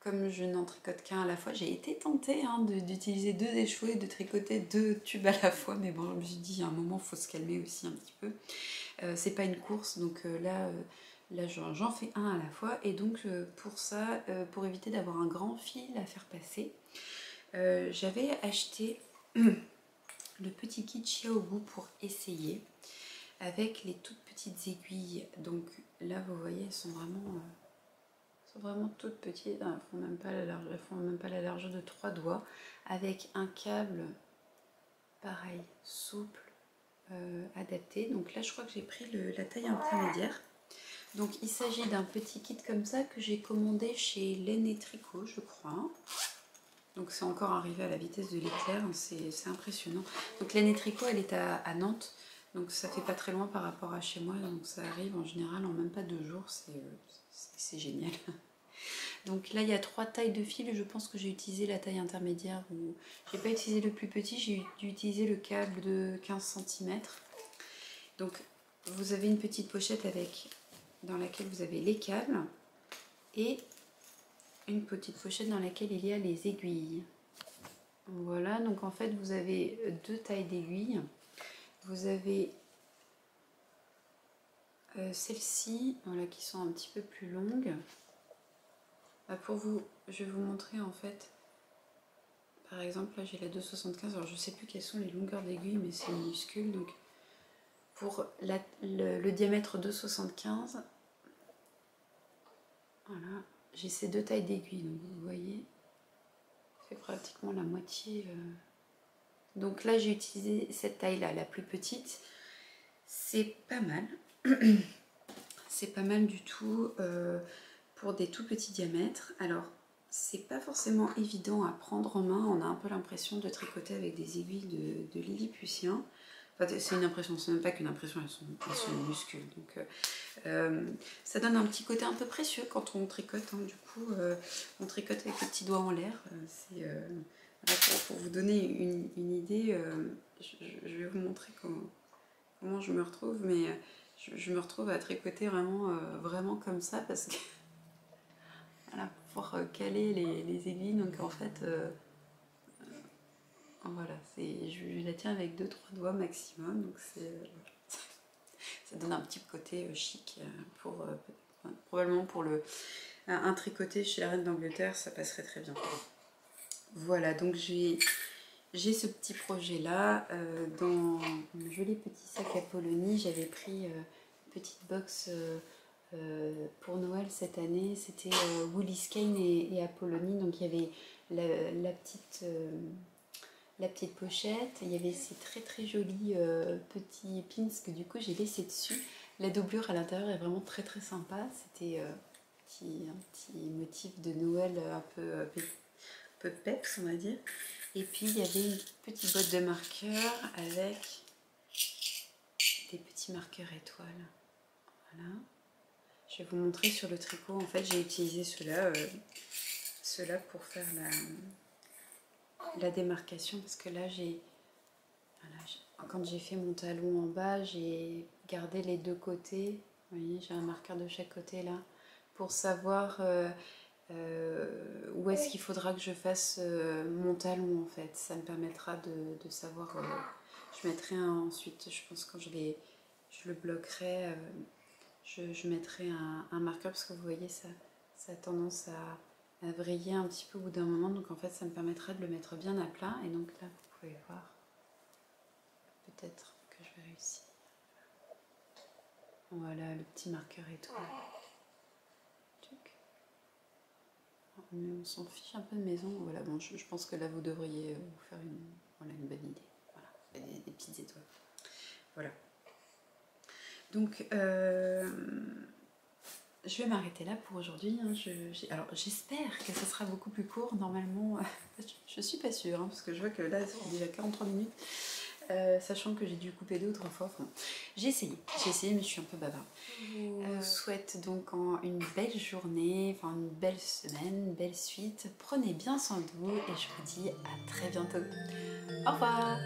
comme je n'en tricote qu'un à la fois, j'ai été tentée d'utiliser 2 échevaux et de tricoter 2 tubes à la fois, mais bon, je me suis dit à un moment il faut se calmer aussi un petit peu. C'est pas une course, donc là j'en fais un à la fois, et donc pour ça, pour éviter d'avoir un grand fil à faire passer, j'avais acheté le petit kit Xiaobu pour essayer, avec les toutes petites aiguilles. Donc là vous voyez, elles sont vraiment toutes petites, elles font même pas la largeur de 3 doigts, avec un câble pareil, souple, adapté. Donc là je crois que j'ai pris la taille intermédiaire. Donc il s'agit d'un petit kit comme ça que j'ai commandé chez Laine et Tricot, je crois. Donc c'est encore arrivé à la vitesse de l'éclair, c'est impressionnant. Donc Laine et Tricot, elle est à Nantes, donc ça fait pas très loin par rapport à chez moi, donc ça arrive en général en même pas 2 jours, c'est génial. Donc là il y a 3 tailles de fil, je pense que j'ai utilisé la taille intermédiaire, ou j'ai pas utilisé le plus petit, j'ai dû utiliser le câble de 15 cm. Donc vous avez une petite pochette dans laquelle vous avez les câbles et une petite pochette dans laquelle il y a les aiguilles. Voilà, donc en fait vous avez 2 tailles d'aiguilles. Vous avez celles-ci, voilà, qui sont un petit peu plus longues. Je vais vous montrer en fait. Par exemple, là j'ai la 2,75. Alors je sais plus quelles sont les longueurs d'aiguilles, mais c'est minuscule. Donc pour le diamètre 2,75, voilà, j'ai ces 2 tailles d'aiguilles. Donc vous voyez, c'est pratiquement la moitié. Donc là j'ai utilisé cette taille là, la plus petite. C'est pas mal. C'est pas mal du tout pour des tout petits diamètres. Alors c'est pas forcément évident à prendre en main. On a un peu l'impression de tricoter avec des aiguilles de Lilliputien. Enfin, c'est une impression, c'est même pas qu'une impression, elles sont minuscules. Donc ça donne un petit côté un peu précieux quand on tricote. Du coup, on tricote avec les petits doigts en l'air. Pour vous donner une idée, je vais vous montrer comment je me retrouve, mais je me retrouve à tricoter vraiment comme ça, parce que voilà, pour pouvoir caler les aiguilles. Donc en fait, voilà, je la tiens avec 2-3 doigts maximum, donc ça donne un petit côté chic probablement pour un tricoté chez la reine d'Angleterre, ça passerait très bien. Voilà, donc j'ai ce petit projet là dans un joli petit sac Apollonie. J'avais pris une petite box pour Noël cette année, c'était Woolly Skein et Apollonie. Donc il y avait la petite pochette, il y avait ces très jolis petits pins que du coup j'ai laissé dessus. La doublure à l'intérieur est vraiment très sympa, c'était un petit motif de Noël un peu peps, on va dire. Et puis il y avait une petite boîte de marqueurs avec des petits marqueurs étoiles. Voilà. Je vais vous montrer sur le tricot. En fait, j'ai utilisé ceux-là pour faire la démarcation, parce que là, quand j'ai fait mon talon en bas, j'ai gardé les 2 côtés. Vous voyez, j'ai un marqueur de chaque côté là, pour savoir où est-ce qu'il faudra que je fasse mon talon. En fait, ça me permettra de savoir. Je mettrai ensuite, je pense, quand je le bloquerai, je mettrai un marqueur, parce que vous voyez, ça a tendance à vriller un petit peu au bout d'un moment. Donc en fait, ça me permettra de le mettre bien à plat. Et donc là, vous pouvez voir, peut-être que je vais réussir. Voilà, le petit marqueur étoile. Mais on s'en fiche un peu de maison. Voilà, bon, je pense que là, vous devriez vous faire une bonne idée. Voilà, des petites étoiles. Voilà. Donc, je vais m'arrêter là pour aujourd'hui. Hein. Alors, j'espère que ça sera beaucoup plus court. Normalement, je suis pas sûre, hein, parce que je vois que là, ça fait déjà 43 minutes. Sachant que j'ai dû couper 2 ou 3 fois. Enfin, j'ai essayé, mais je suis un peu bavard. Je vous souhaite donc une belle journée, enfin une belle semaine, une belle suite. Prenez bien soin de vous et je vous dis à très bientôt. Au revoir!